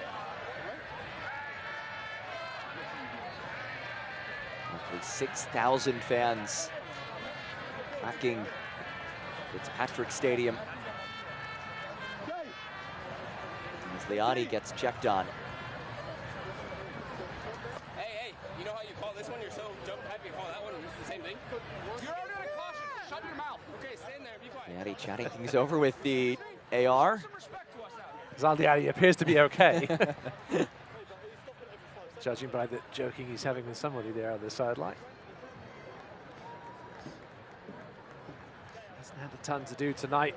Roughly 6,000 fans packing Fitzpatrick Stadium as Leoni gets checked on. Hey, you know how you call this one? You're so happy to call that one. It's the same thing. You're already on a caution. Shut your mouth. Okay, stand there. Be quiet. Leoni chatting things over with the AR. Zaldiati appears to be okay. Judging by the joking he's having with somebody there on the sideline. Hasn't had a ton to do tonight.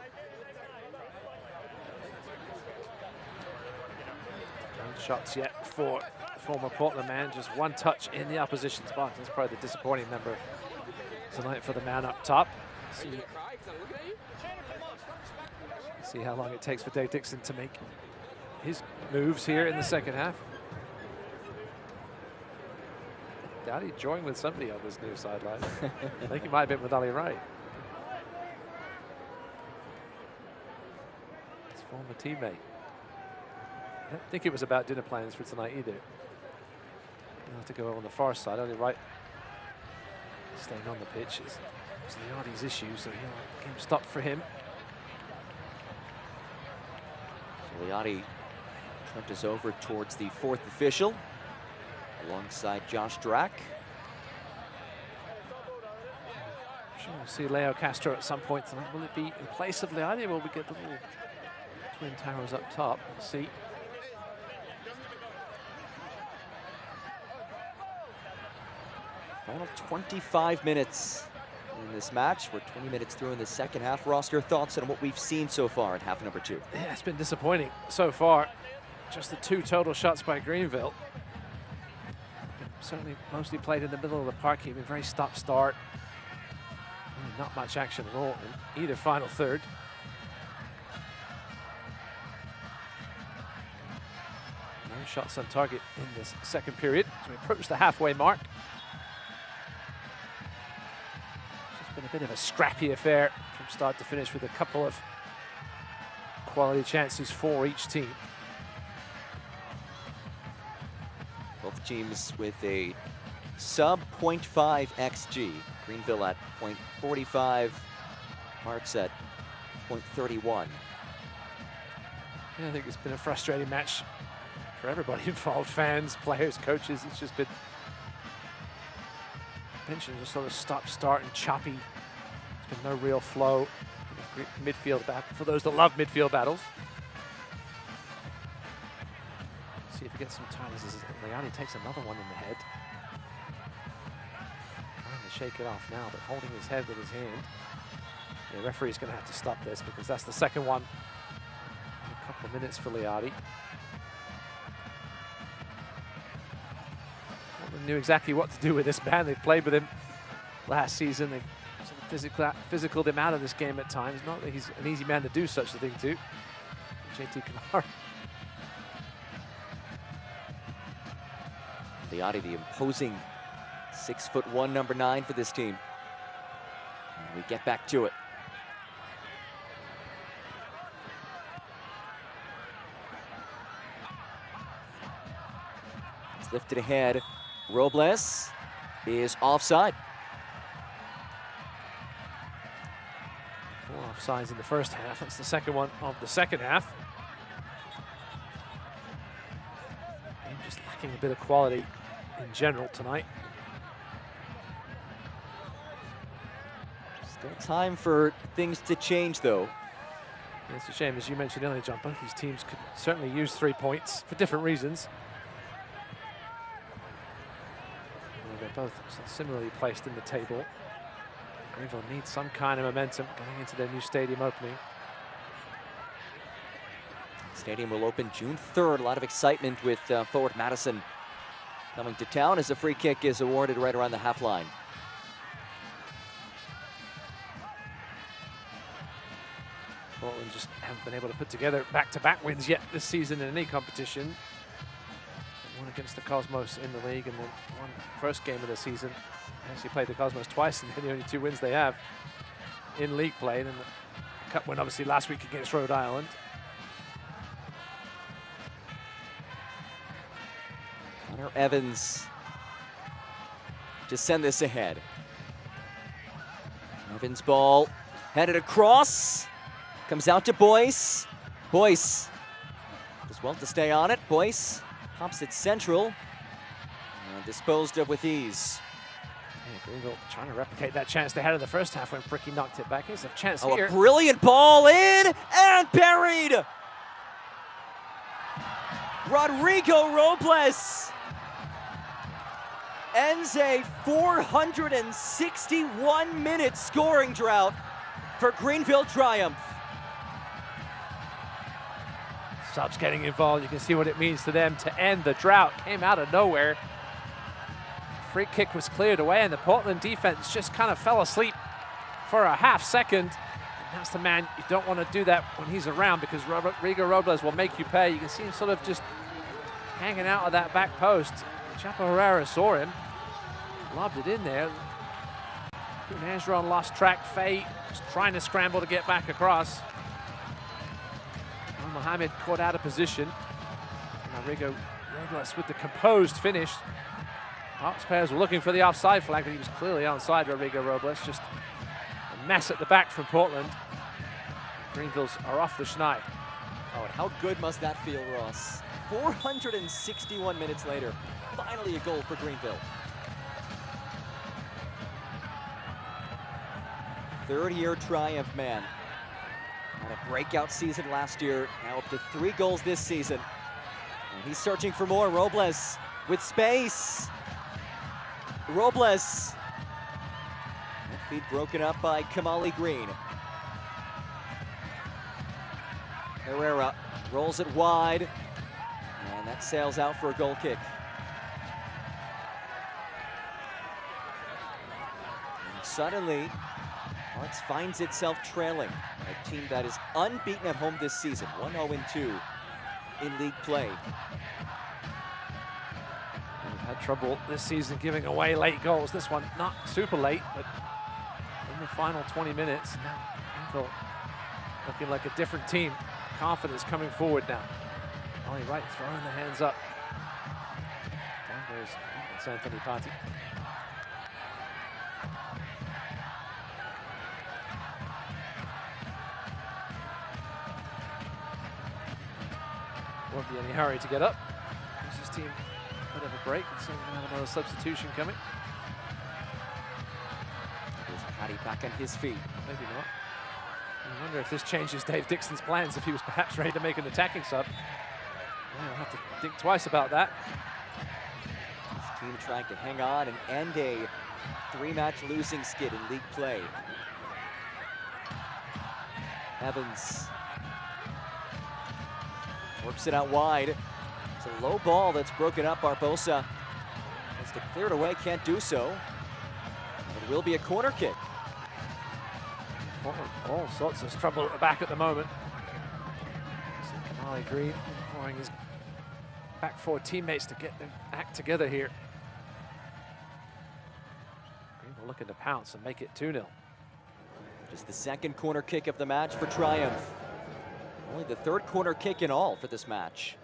No shots yet for the former Portland man. Just one touch in the opposition's box. That's probably the disappointing number tonight for the man up top. See how long it takes for Dave Dixon to make his moves here in the second half. Daddy joined with somebody on this near sideline. I think he might have been with Ali Wright. His former teammate. I don't think it was about dinner plans for tonight either. He'll have to go on the far side. Ali Wright staying on the pitch is Leardy's issue, so game stopped for him. So Leardy turned us over towards the fourth official alongside Josh Drack. Sure, we'll see Leo Castro at some point tonight. Will it be in place of Leardy, or will we get the little twin towers up top? We'll see. Final 25 minutes in this match. We're 20 minutes through in the second half. Ross, your thoughts on what we've seen so far in half number 2? Yeah, it's been disappointing so far. Just the 2 total shots by Greenville. Certainly mostly played in the middle of the park. Been very stop-start. Not much action at all in either final third. No shots on target in this second period as we approach the halfway mark. It's been a bit of a scrappy affair from start to finish with a couple of quality chances for each team. Both teams with a sub 0.5 XG. Greenville at 0.45, Hearts at 0.31. Yeah, I think it's been a frustrating match for everybody involved, fans, players, coaches. It's just been tension, just sort of stop-start and choppy. There's been no real flow. Midfield battle for those that love midfield battles. See if we get some time. Leardy takes another one in the head. Trying to shake it off now, but holding his head with his hand. The referee's going to have to stop this because that's the second one in a couple of minutes for Leardy. Knew exactly what to do with this man. They played with him last season. They sort of physicaled him out of this game at times. Not that he's an easy man to do such a thing to. JT Kamara. Leardy, the imposing 6'1", number 9 for this team. And we get back to it. It's lifted ahead. Robles is offside. 4 offsides in the first half. That's the second one of the second half. Game just lacking a bit of quality in general tonight. Still time for things to change, though. It's a shame, as you mentioned earlier, Jumper. These teams could certainly use 3 points for different reasons. They're both similarly placed in the table. Greenville needs some kind of momentum going into their new stadium opening. Stadium will open June 3rd. A lot of excitement with forward Madison coming to town as a free kick is awarded right around the half line. Portland just haven't been able to put together back-to-back wins yet this season in any competition. One against the Cosmos in the league, and then one first game of the season. They actually played the Cosmos twice, and they're the only 2 wins they have in league play. And then the cup win, obviously, last week against Rhode Island. Connor Evans to send this ahead. Evans' ball headed across. Comes out to Boyce. Boyce does well to stay on it. Boyce pops it central and disposed of with ease. Yeah, Greenville trying to replicate that chance they had in the first half when Fricky knocked it back. Here's a chance here. A brilliant ball in and buried. Rodrigo Robles ends a 461-minute scoring drought for Greenville Triumph. Subs getting involved. You can see what it means to them to end the drought. Came out of nowhere. Free kick was cleared away, and the Portland defense just kind of fell asleep for a half second. And that's the man you don't want to do that when he's around, because Rodrigo Robles will make you pay. You can see him sort of just hanging out of that back post. Chapo Herrera saw him, lobbed it in there. Najron lost track. Faye was trying to scramble to get back across. Mohamed caught out of position. Rodrigo Robles with the composed finish. Hawks players were looking for the offside flag, but he was clearly onside, Rodrigo Robles. Just a mess at the back from Portland. Greenvilles are off the schneid. Oh, and how good must that feel, Ross? 461 minutes later, finally a goal for Greenville. Third-year Triumph man. Had a breakout season last year, now up to 3 goals this season. And he's searching for more. Robles with space. Robles. That feed broken up by Kamali Green. Herrera rolls it wide. And that sails out for a goal kick. And suddenly, Hearts finds itself trailing. A team that is unbeaten at home this season, 1-0-2 in league play. They've had trouble this season giving away late goals. This one not super late, but in the final 20 minutes, now Greenville looking like a different team. Confidence coming forward now. Ollie Wright throwing the hands up. Down goes Anthony Patti. Won't be any hurry to get up. Gives his team a bit of a break, so we're going to have another substitution coming. There's Patti back on his feet. Maybe not. I wonder if this changes Dave Dixon's plans, if he was perhaps ready to make an attacking sub. Yeah, I'll have to think twice about that. His team trying to hang on and end a 3-match losing skid in league play. Evans works it out wide. It's a low ball that's broken up. Barbosa has to clear it away, can't do so. It will be a corner kick. All sorts of trouble at the back at the moment. Kamali Green imploring his back 4 teammates to get their act together here. Greenville looking to pounce and make it 2-0. Just the second corner kick of the match for Triumph. Only the 3rd corner kick in all for this match.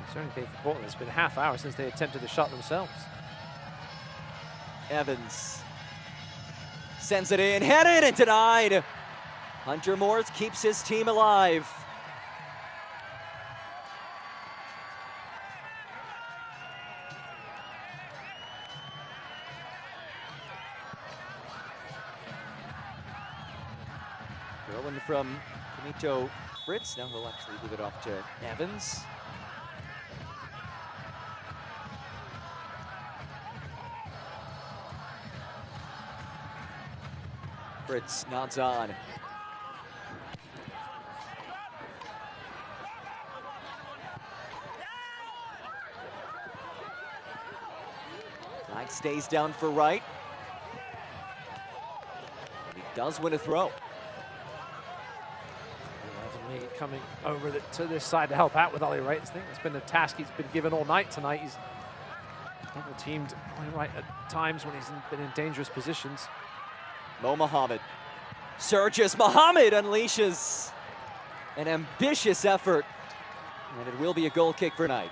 Concerning thing for Portland, it's been a half hour since they attempted the shot themselves. Evans sends it in, headed and denied. Hunter Moores keeps his team alive. Throw-in from Benito Fritz. Now he'll actually leave it off to Evans. Fritz nods on. Flag stays down for Wright. And he does win a throw. Coming over to this side to help out with Ollie Wright. I think it's been a task he's been given all night tonight. He's double teamed Ollie Wright at times when he's been in dangerous positions. Mo Mohammed. Surges. Mohammed unleashes an ambitious effort. And it will be a goal kick for Knight.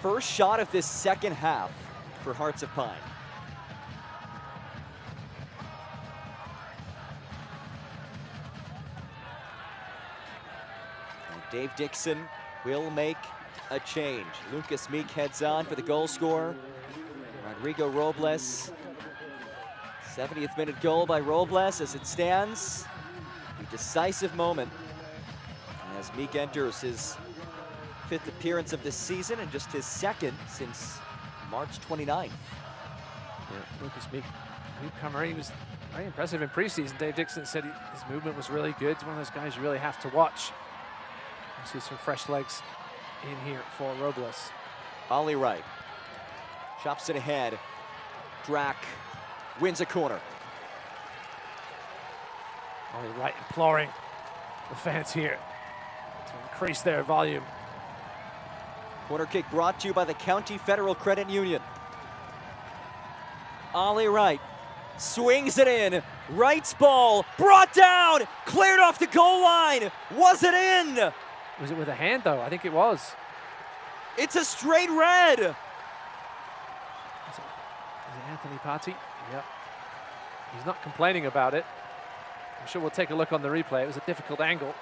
First shot of this second half for Hearts of Pine. And Dave Dixon will make a change. Lucas Meek heads on for the goal scorer. Rodrigo Robles. 70th minute goal by Robles as it stands. A decisive moment as Meek enters his 5th appearance of this season and just his 2nd since March 29th. Yeah, Lucas Meek, newcomer, he was Very impressive in preseason. Dave Dixon said his movement was really good. He's one of those guys you really have to watch. You see some fresh legs in here for Robles. Ollie Wright chops it ahead. Drac wins a corner. Ollie Wright imploring the fans here to increase their volume. Corner kick brought to you by the County Federal Credit Union. Ollie Wright swings it in. Wright's ball brought down, cleared off the goal line. Was it in? Was it with a hand though? I think it was. It's a straight red. Is it Anthony Patti? Yep. He's not complaining about it. I'm sure we'll take a look on the replay. It was a difficult angle.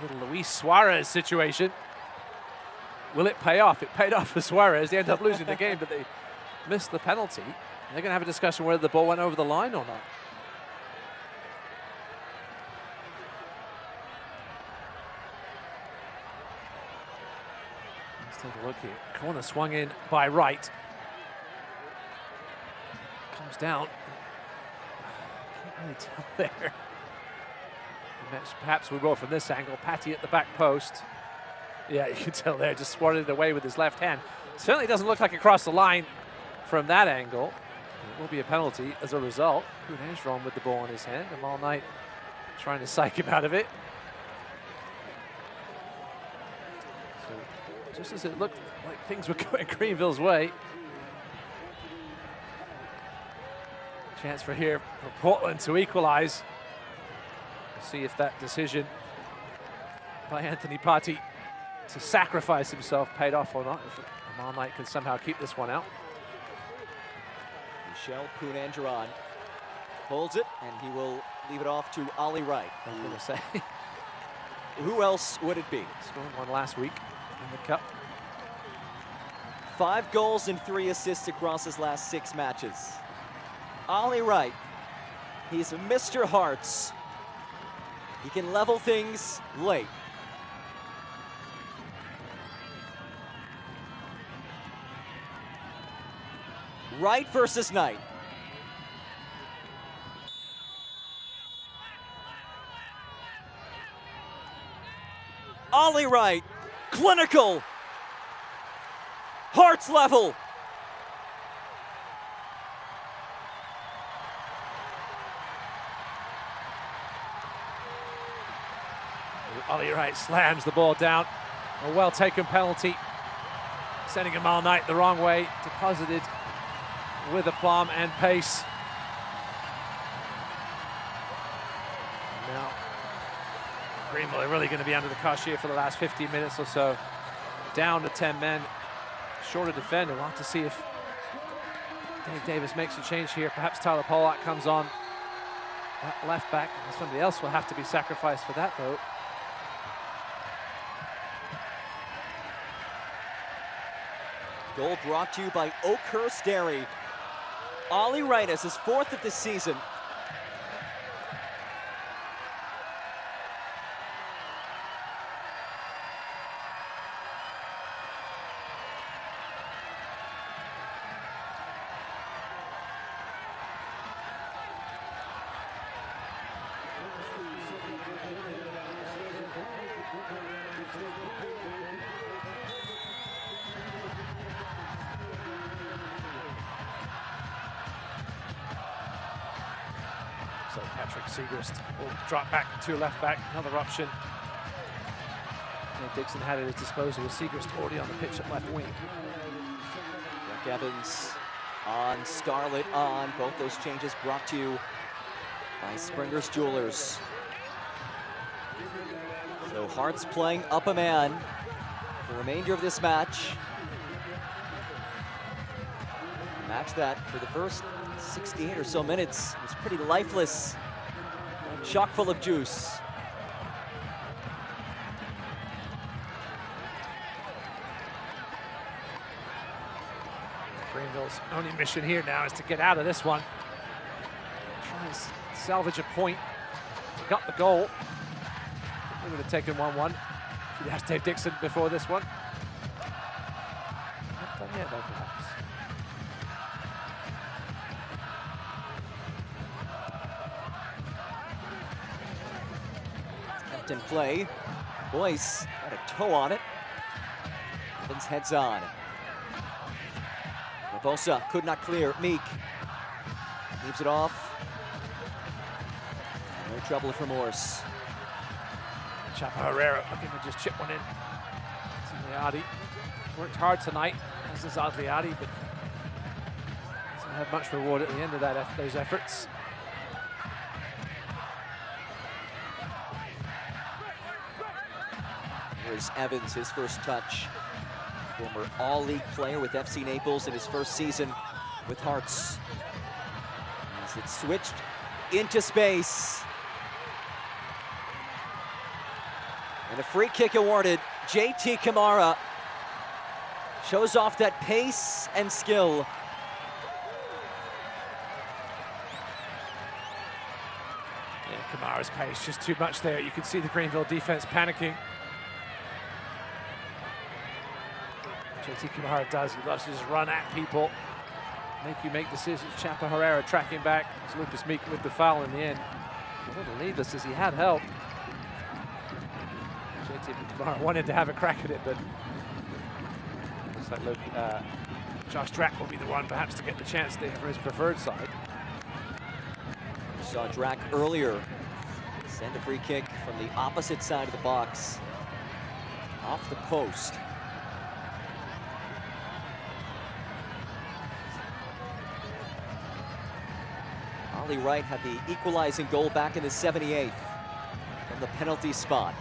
Little Luis Suarez situation. Will it pay off? It paid off for Suarez. They end up losing the game, but they missed the penalty. They're going to have a discussion whether the ball went over the line or not. Let's take a look here. Corner swung in by Wright. Comes down. Can't really tell there. Perhaps we will from this angle. Patti at the back post. Yeah, you can tell there, just swatted it away with his left hand. Certainly doesn't look like it crossed the line from that angle. It will be a penalty as a result. Kuhn with the ball in his hand, and all night trying to psych him out of it. So just as it looked like things were going Greenville's way. Chance for Portland to equalize. We'll see if that decision by Anthony Patti to sacrifice himself paid off or not. If Amal Knight can somehow keep this one out. Michel Poon-Andron holds it, and he will leave it off to Ollie Wright. I was going to say. Who else would it be? Scored one last week in the Cup. 5 goals and 3 assists across his last 6 matches. Ollie Wright, he's Mr. Hearts. He can level things late. Wright versus Knight. Ollie Wright, clinical. Hearts level. Ollie Wright slams the ball down. A well-taken penalty, sending Amal Knight the wrong way, deposited with aplomb and pace. Now, Greenville are really going to be under the cosh here for the last 15 minutes or so. Down to 10 men, short of defender. We'll have to see if Dave Davis makes a change here. Perhaps Tyler Pollock comes on left back. Somebody else will have to be sacrificed for that, though. Goal brought to you by Oakhurst Dairy. Ollie Wright is his 4th of the season. So Patrick Segrist will drop back to left back, another option. And Dixon had it at his disposal with Segrist already on the pitch at left wing. Jack Evans on, Scarlett on. Both those changes brought to you by Springer's Jewelers. So Hearts playing up a man for the remainder of this match. A match that for the first 68 or so minutes was pretty lifeless, chock full of juice. Greenville's only mission here now is to get out of this one. Try and salvage a point. Got the goal. We would have taken 1-1 if you'd asked Dave Dixon before this one. Not done yet, though, perhaps. in play. Boyce got a toe on it. Evans heads on. Barbosa could not clear. Meek leaves it off. No trouble for Morse. Chapa Herrera looking to just chip one in. Agliati worked hard tonight, as does Agliati, but doesn't have much reward at the end of those efforts. Here's Evans, his first touch. Former all-league player with FC Naples in his first season with Hearts. As it switched into space. And a free kick awarded. JT Kamara shows off that pace and skill. Yeah, Kamara's pace, just too much there. You can see the Greenville defense panicking. JT Kamara does. He loves to just run at people, make you make decisions. Chapa Herrera tracking back. It's Lucas Meek with the foul in the end. A little needless as he had help. JT Kamara wanted to have a crack at it, but looks like Josh Drack will be the one perhaps to get the chance there for his preferred side. Saw Drack earlier send a free kick from the opposite side of the box, off the post. Ollie Wright had the equalizing goal back in the 78th from the penalty spot.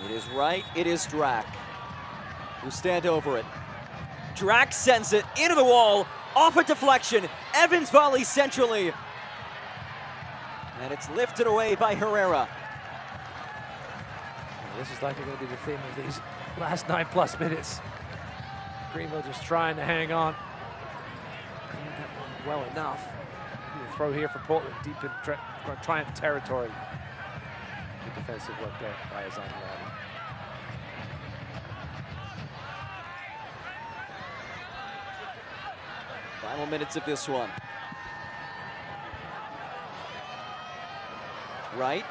It is Wright, it is Drack who stand over it. Drack sends it into the wall, off a deflection. Evans volleys centrally. And it's lifted away by Herrera. This is likely going to be the theme of these last 9+ minutes. Greenville just trying to hang on. Cleared that one well enough. The throw here for Portland, deep in Triumph territory. Good defensive work there by Agliati. Final minutes of this one. Wright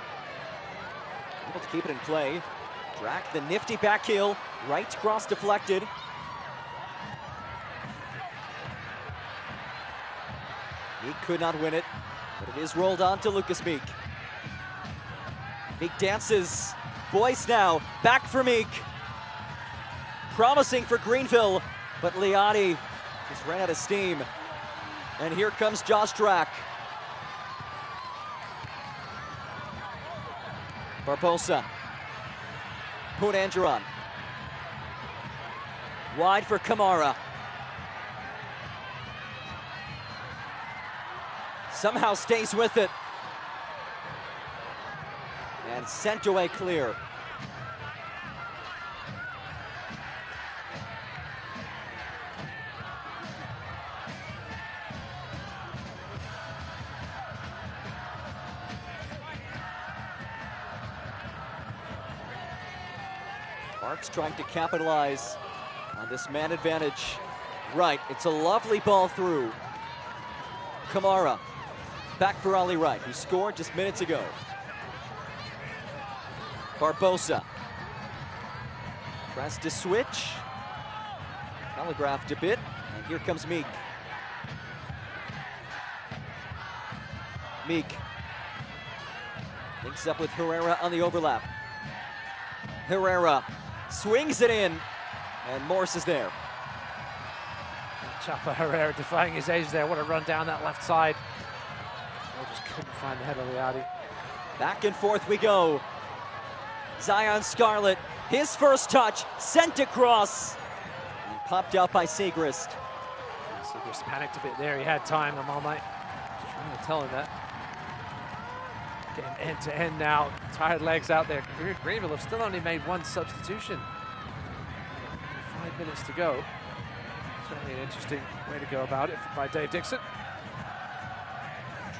able to keep it in play. Drack the nifty back heel. Wright's cross deflected. Meek could not win it, but it is rolled on to Lucas Meek. Meek dances. Boyce now, back for Meek. Promising for Greenville, but Liati just ran out of steam. And here comes Josh Drack. Barbosa. Punanjaran. Wide for Kamara. Somehow stays with it. And sent away clear. Marks trying to capitalize on this man advantage. Right, it's a lovely ball through. Kamara, back for Ollie Wright, who scored just minutes ago. Barbosa, pressed to switch. Telegraphed a bit, and here comes Meek. Meek links up with Herrera on the overlap. Herrera swings it in, and Morse is there. Chapa Herrera defying his age there. What a run down that left side. They just couldn't find the head of Liati. Back and forth we go. Zion Scarlett, his first touch, sent across, and popped out by Segrist. Segrist panicked a bit there. He had time. I'm all night just trying to tell him that. Getting end to end now. Tired legs out there. Greenville have still only made one substitution. 5 minutes to go. Certainly an interesting way to go about it by Dave Dixon.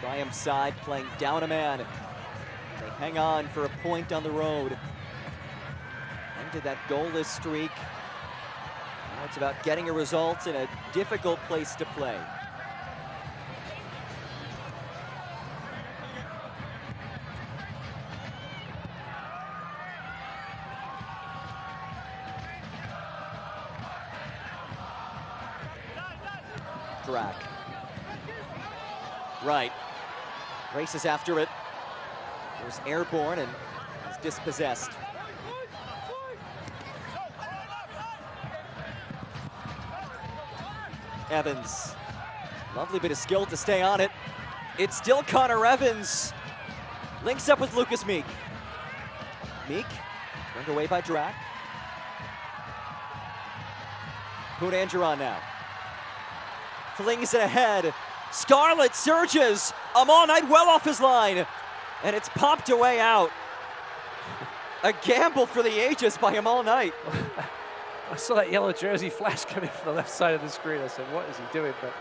Triumph side playing down a man. They hang on for a point on the road. Ended that goalless streak. Now it's about getting a result in a difficult place to play. Drack. Right. Races after it. There's airborne and is dispossessed. Evans. Lovely bit of skill to stay on it. It's still Connor Evans. Links up with Lucas Meek. Meek, turned away by Drack. Poon-Angeron now. Flings it ahead. Scarlett surges. Amal Knight well off his line. And it's popped away out. A gamble for the ages by Amal Knight. I saw that yellow jersey flash coming from the left side of the screen. I said, what is he doing? But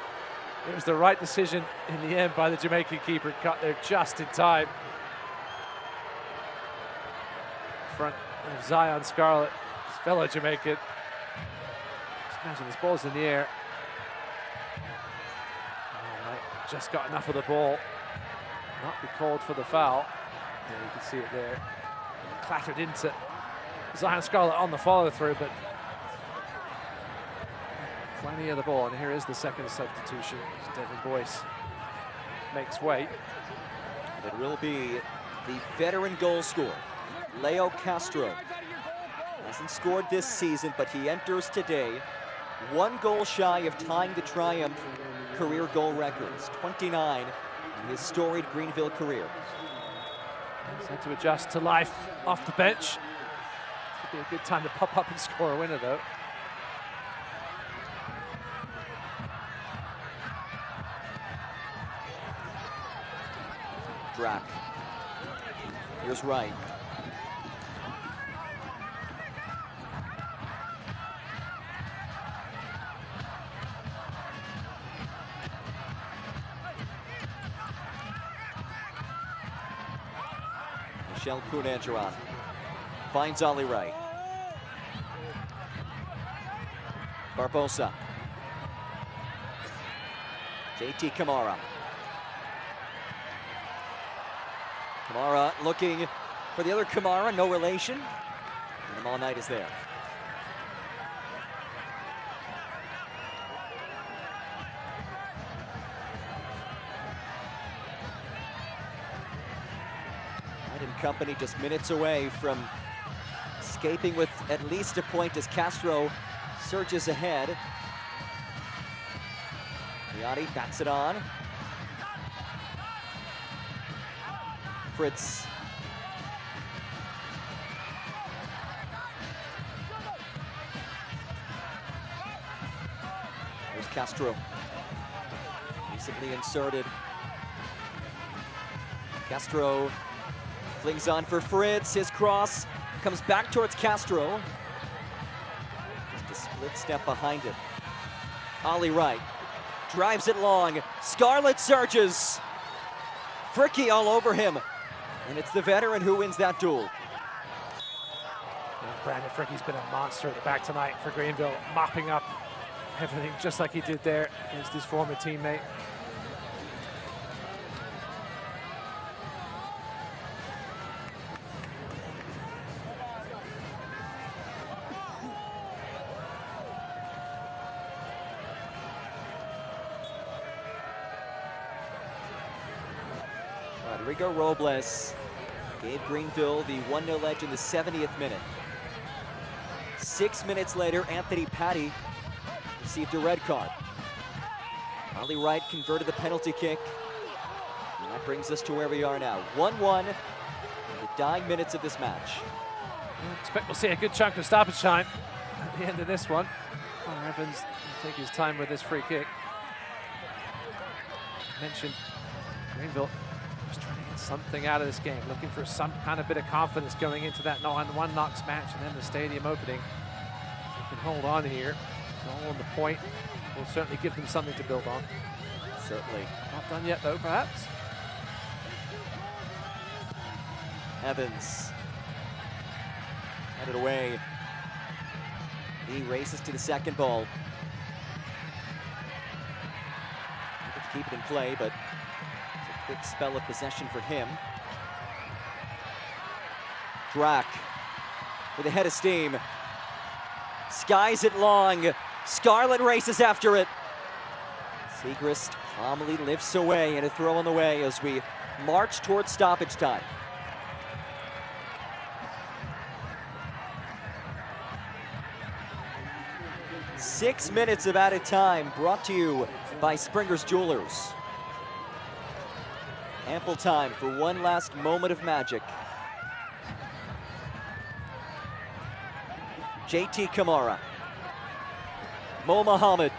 it was the right decision in the end by the Jamaican keeper. Cut there just in time. Front of Zion Scarlett, his fellow Jamaican. Just imagine this ball's in the air. Right, just got enough of the ball. Not be called for the foul. Yeah, you can see it there. Clattered into Zion Scarlett on the follow through, but plenty of the ball. And here is the second substitution. Devin Boyce makes way. It will be the veteran goal scorer, Leo Castro. Hasn't scored this season, but he enters today 1 goal shy of tying the Triumph career goal records, 29 in his storied Greenville career. He's had to adjust to life off the bench. This would be a good time to pop up and score a winner, though. Drack. Here's Wright. Michelle Poon-Angeron finds Ollie Wright. Barbosa. JT Kamara. Kamara looking for the other Kamara, no relation. And Amal Knight is there. Knight and company just minutes away from escaping with at least a point as Castro surges ahead. Miotti bats it on. Fritz. There's Castro. Recently inserted. Castro flings on for Fritz. His cross comes back towards Castro. Just a split step behind it. Ollie Wright drives it long. Scarlett surges. Fricky all over him. And it's the veteran who wins that duel. Brandon Fricky's been a monster at the back tonight for Greenville, mopping up everything just like he did there against his former teammate. Rodrigo Robles gave Greenville the 1-0 edge in the 70th minute. 6 minutes later, Anthony Patty received a red card. Ollie Wright converted the penalty kick. And that brings us to where we are now. 1-1 in the dying minutes of this match. I expect we'll see a good chunk of stoppage time at the end of this one. Connor Evans will take his time with this free kick. I mentioned Greenville was trying to get something out of this game, looking for some kind of bit of confidence going into that 1-1 Knox match and then the stadium opening. If they can hold on here, all on the point, will certainly give them something to build on. Certainly. Not done yet though, perhaps. Evans headed away. He races to the second ball. Able to keep it in play, but it's a quick spell of possession for him. Drack with a head of steam. Skies it long. Scarlett races after it. Segrist calmly lifts away, and a throw on the way as we march towards stoppage time. Six minutes of added time brought to you by Springer's Jewelers. Ample time for one last moment of magic. JT Kamara. Mo Mohammed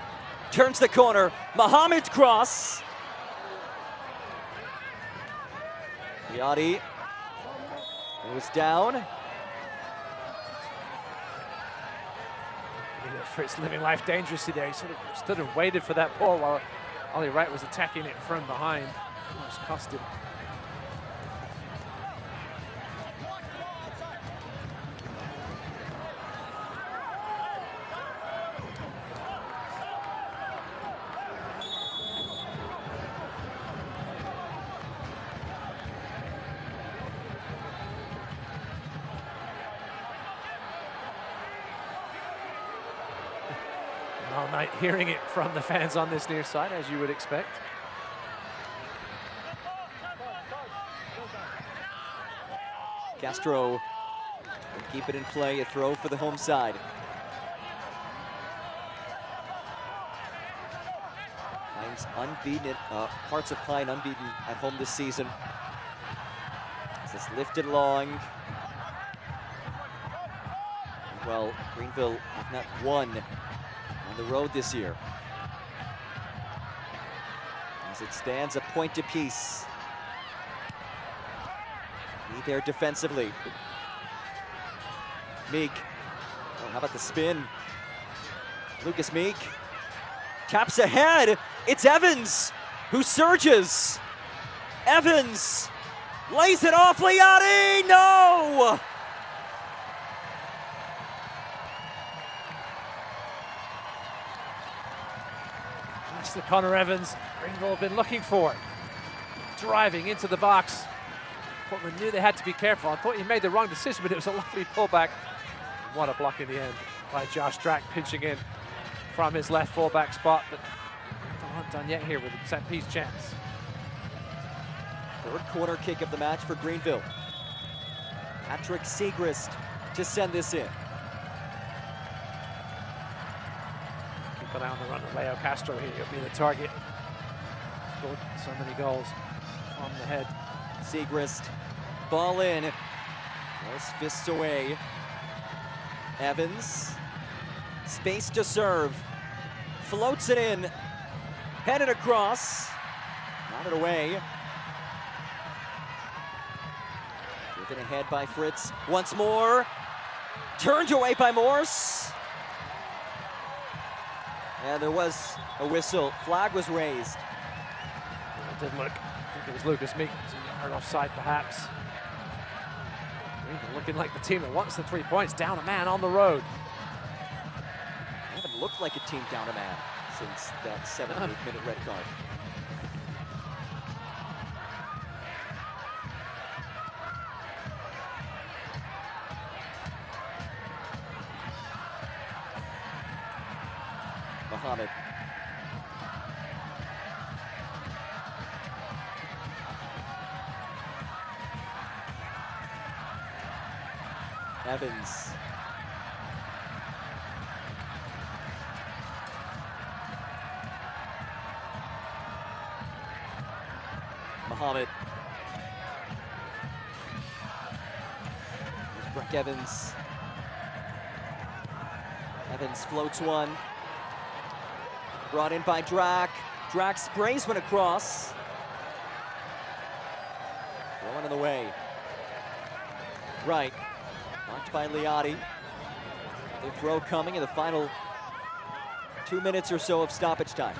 turns the corner. Mohammed's cross. Liati goes down. Fritz living life dangerously there. He sort of stood and waited for that ball while Ollie Wright was attacking it from behind. Almost cost him. All night hearing it from the fans on this near side, as you would expect. Castro will keep it in play, a throw for the home side. Pine's unbeaten, Hearts of Pine unbeaten at home this season. As it's lifted long. Well, Greenville have not won on the road this year. As it stands a point apiece. Need there defensively. Meek. Oh, how about the spin? Lucas Meek taps ahead. It's Evans who surges. Evans lays it off. Liati, no! That's the Connor Evans Greenville have been looking for. Driving into the box. Portland knew they had to be careful. I thought he made the wrong decision, but it was a lovely pullback. What a block in the end by Josh Drack, pinching in from his left fullback spot. But not done yet here with a set piece chance. Third corner kick of the match for Greenville. Patrick Segrist to send this in. Keep an eye on the run of Leo Castro here. He'll be the target. Scored so many goals on the head. Segrist, ball in. Those fists away. Evans, space to serve. Floats it in. Headed across. Not it away. Driven ahead by Fritz. Once more. Turned away by Morse. And there was a whistle. Flag was raised. It did look. I think it was Lucas Meek. Offside perhaps. Greenville looking like the team that wants the 3 points, down a man on the road. They haven't looked like a team down a man since that 7-minute red card. Mohammed. Evans. Mohammed. There's Breck Evans. Evans floats one. Brought in by Drack. Drack sprays one across. Throwing in the way. Right. Blocked by Liati. The throw coming in the final 2 minutes or so of stoppage time.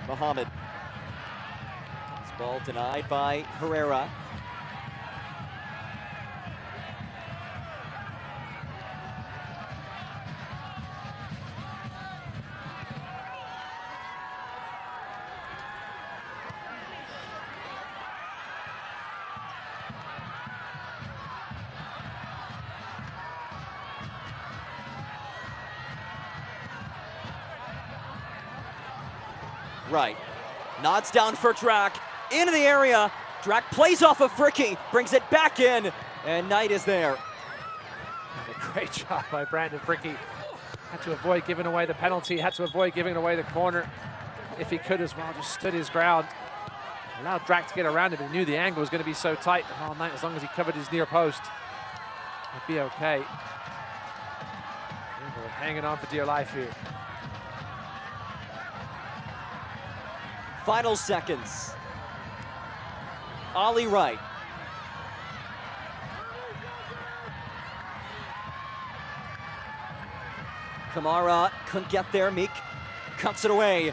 Mohammed. This ball denied by Herrera. Right. Nods down for Drac. Into the area. Drac plays off of Fricky. Brings it back in. And Knight is there. A great job by Brandon Fricky. Had to avoid giving away the penalty. Had to avoid giving away the corner. If he could as well, just stood his ground. Allowed Drac to get around him. He knew the angle was going to be so tight. And all night, as long as he covered his near post, he'd be okay. Greenville hanging on for dear life here. Final seconds. Ollie Wright. Kamara couldn't get there. Meek cuts it away.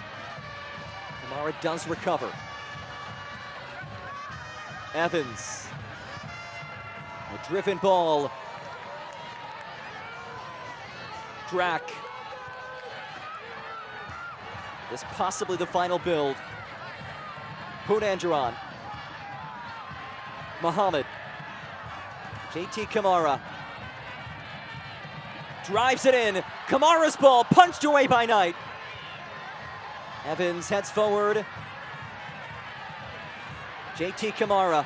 Kamara does recover. Evans. A driven ball. Drac. This possibly the final build. Punanjaran. Muhammad. JT Kamara. Drives it in. Kamara's ball punched away by Knight. Evans heads forward. JT Kamara.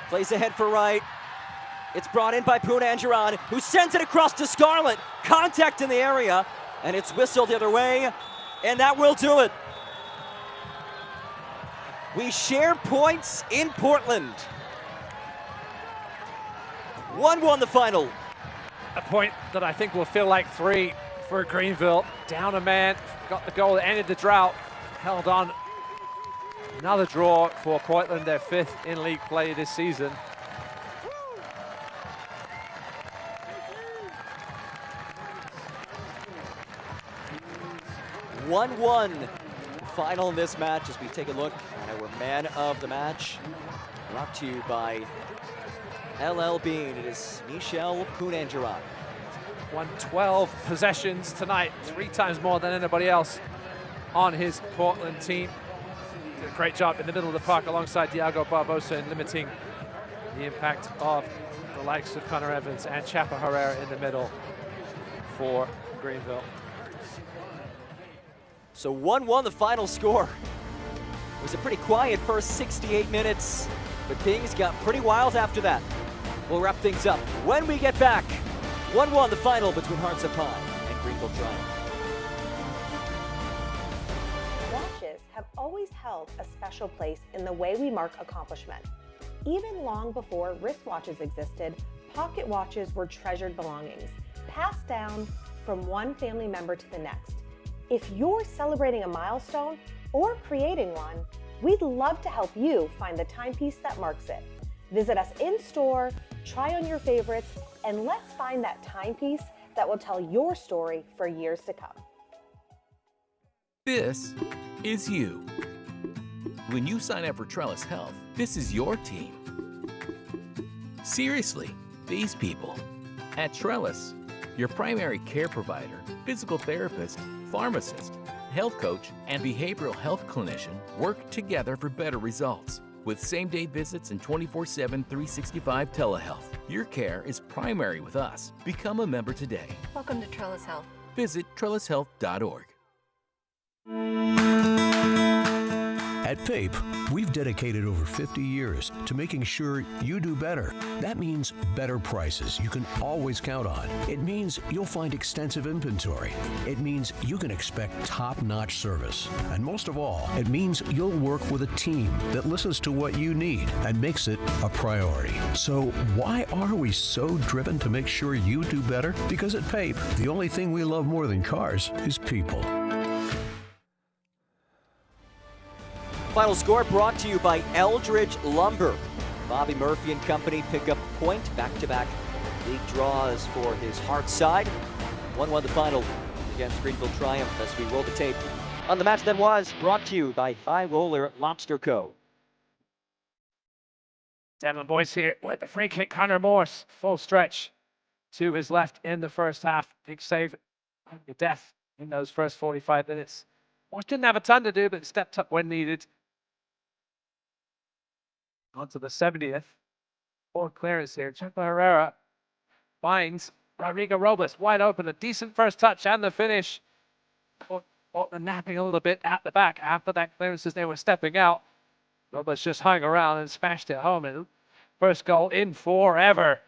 Plays ahead for Wright. It's brought in by Punanjaran, who sends it across to Scarlett. Contact in the area, and it's whistled the other way, and that will do it. We share points in Portland. 1-1 the final. A point that I think will feel like 3 for Greenville. Down a man, got the goal that ended the drought, held on. Another draw for Portland, their 5th in league play this season. (1-1) final in this match as we take a look at our man of the match. Brought to you by LL Bean. It is Michel Punanjaran. Won 12 possessions tonight, 3 times more than anybody else on his Portland team. Did a great job in the middle of the park alongside Diago Barbosa in limiting the impact of the likes of Connor Evans and Chapa Herrera in the middle for Greenville. So 1-1 the final score. It was a pretty quiet first 68 minutes, but things got pretty wild after that. We'll wrap things up when we get back. 1-1 the final between Hearts of Pine and Greenville Triumph. Watches have always held a special place in the way we mark accomplishment. Even long before wristwatches existed, pocket watches were treasured belongings, passed down from one family member to the next. If you're celebrating a milestone or creating one, we'd love to help you find the timepiece that marks it. Visit us in-store, try on your favorites, and let's find that timepiece that will tell your story for years to come. This is you. When you sign up for Trellis Health, this is your team. Seriously, these people. At Trellis, your primary care provider, physical therapist, pharmacist, health coach, and behavioral health clinician work together for better results. With same-day visits and 24/7, 365 telehealth, your care is primary with us. Become a member today. Welcome to Trellis Health. Visit trellishealth.org. At PAPE, we've dedicated over 50 years to making sure you do better. That means better prices you can always count on. It means you'll find extensive inventory. It means you can expect top-notch service. And most of all, it means you'll work with a team that listens to what you need and makes it a priority. So why are we so driven to make sure you do better? Because at PAPE, the only thing we love more than cars is people. Final score brought to you by Eldridge Lumber. Bobby Murphy and company pick up a point. Back-to-back league draws for his Hearts side. 1-1 the final against Greenville Triumph as we roll the tape on the match that was brought to you by High Roller Lobster Co. Devon Boyce here with the free kick. Connor Morse, full stretch to his left in the first half. Big save, your death in those first 45 minutes. Morse didn't have a ton to do, but stepped up when needed. On to the 70th. Full clearance here. Chapa Herrera finds Rodrigo Robles wide open. A decent first touch and the finish for Portland napping a little bit at the back after that clearance as they were stepping out. Roberts just hung around and smashed it home. And first goal in forever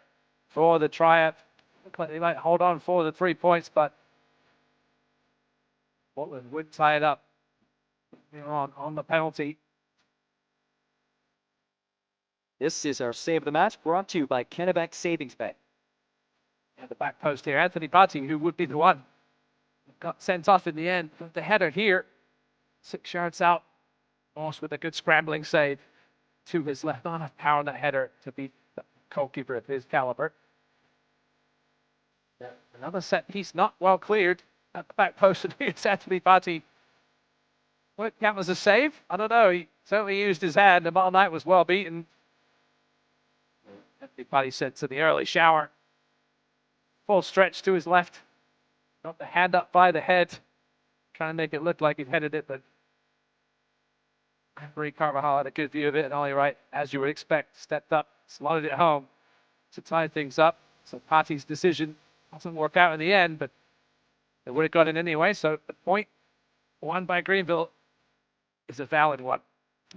for the Triumph. Looked like they might hold on for the 3 points, but Portland would tie it up on the penalty. This is our save of the match, brought to you by Kennebec Savings Bank. At the back post here, Anthony Batti, who would be the one got sent off in the end. The header here, 6 yards out. Moss with a good scrambling save to his left. Not enough power on that header to beat the goalkeeper of his caliber. Another set piece not well cleared at the back post, and here's Anthony Batti. Would it count as a save? I don't know. He certainly used his hand. The ball Knight was well beaten. Anthony Batti sent to the early shower. Full stretch to his left. Got the hand up by the head. Trying to make it look like he headed it, but Marie Carvajal had a good view of it, and Ollie Wright, as you would expect, stepped up, slotted it home to tie things up. So Patti's decision doesn't work out in the end, but it would have got in anyway. So the point won by Greenville is a valid one.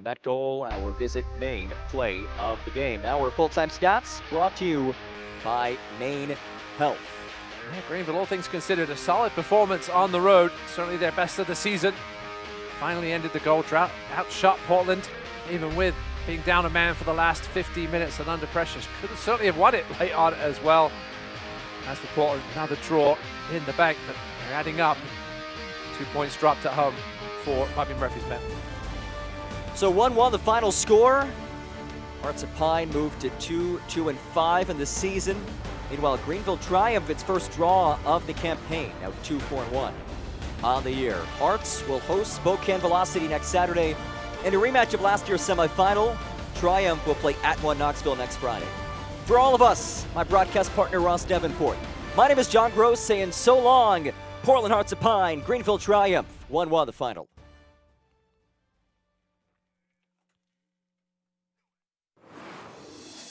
That goal, our Visit Maine play of the game. Now we're full-time Scots, brought to you by Maine Health. Yeah, Greenville, all things considered, a solid performance on the road. Certainly their best of the season. Finally ended the goal drought, outshot Portland, even with being down a man for the last 50 minutes and under pressure. Could have certainly have won it late on as well. As the Portland, another draw in the bank, but they're adding up. 2 points dropped at home for Bobby Murphy's men. So 1-1 the final score. Hearts of Pine moved to 2-5 in the season. Meanwhile, Greenville triumphed its first draw of the campaign, now 2-1 on the year. Hearts will host Spokane Velocity next Saturday. In a rematch of last year's semifinal, Triumph will play at One Knoxville next Friday. For all of us, my broadcast partner Ross Davenport, my name is John Gross saying so long. Portland Hearts of Pine, Greenville Triumph, 1-1 the final.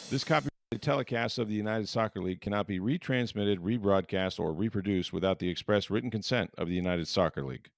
This copyrighted telecast of the United Soccer League cannot be retransmitted, rebroadcast, or reproduced without the express written consent of the United Soccer League.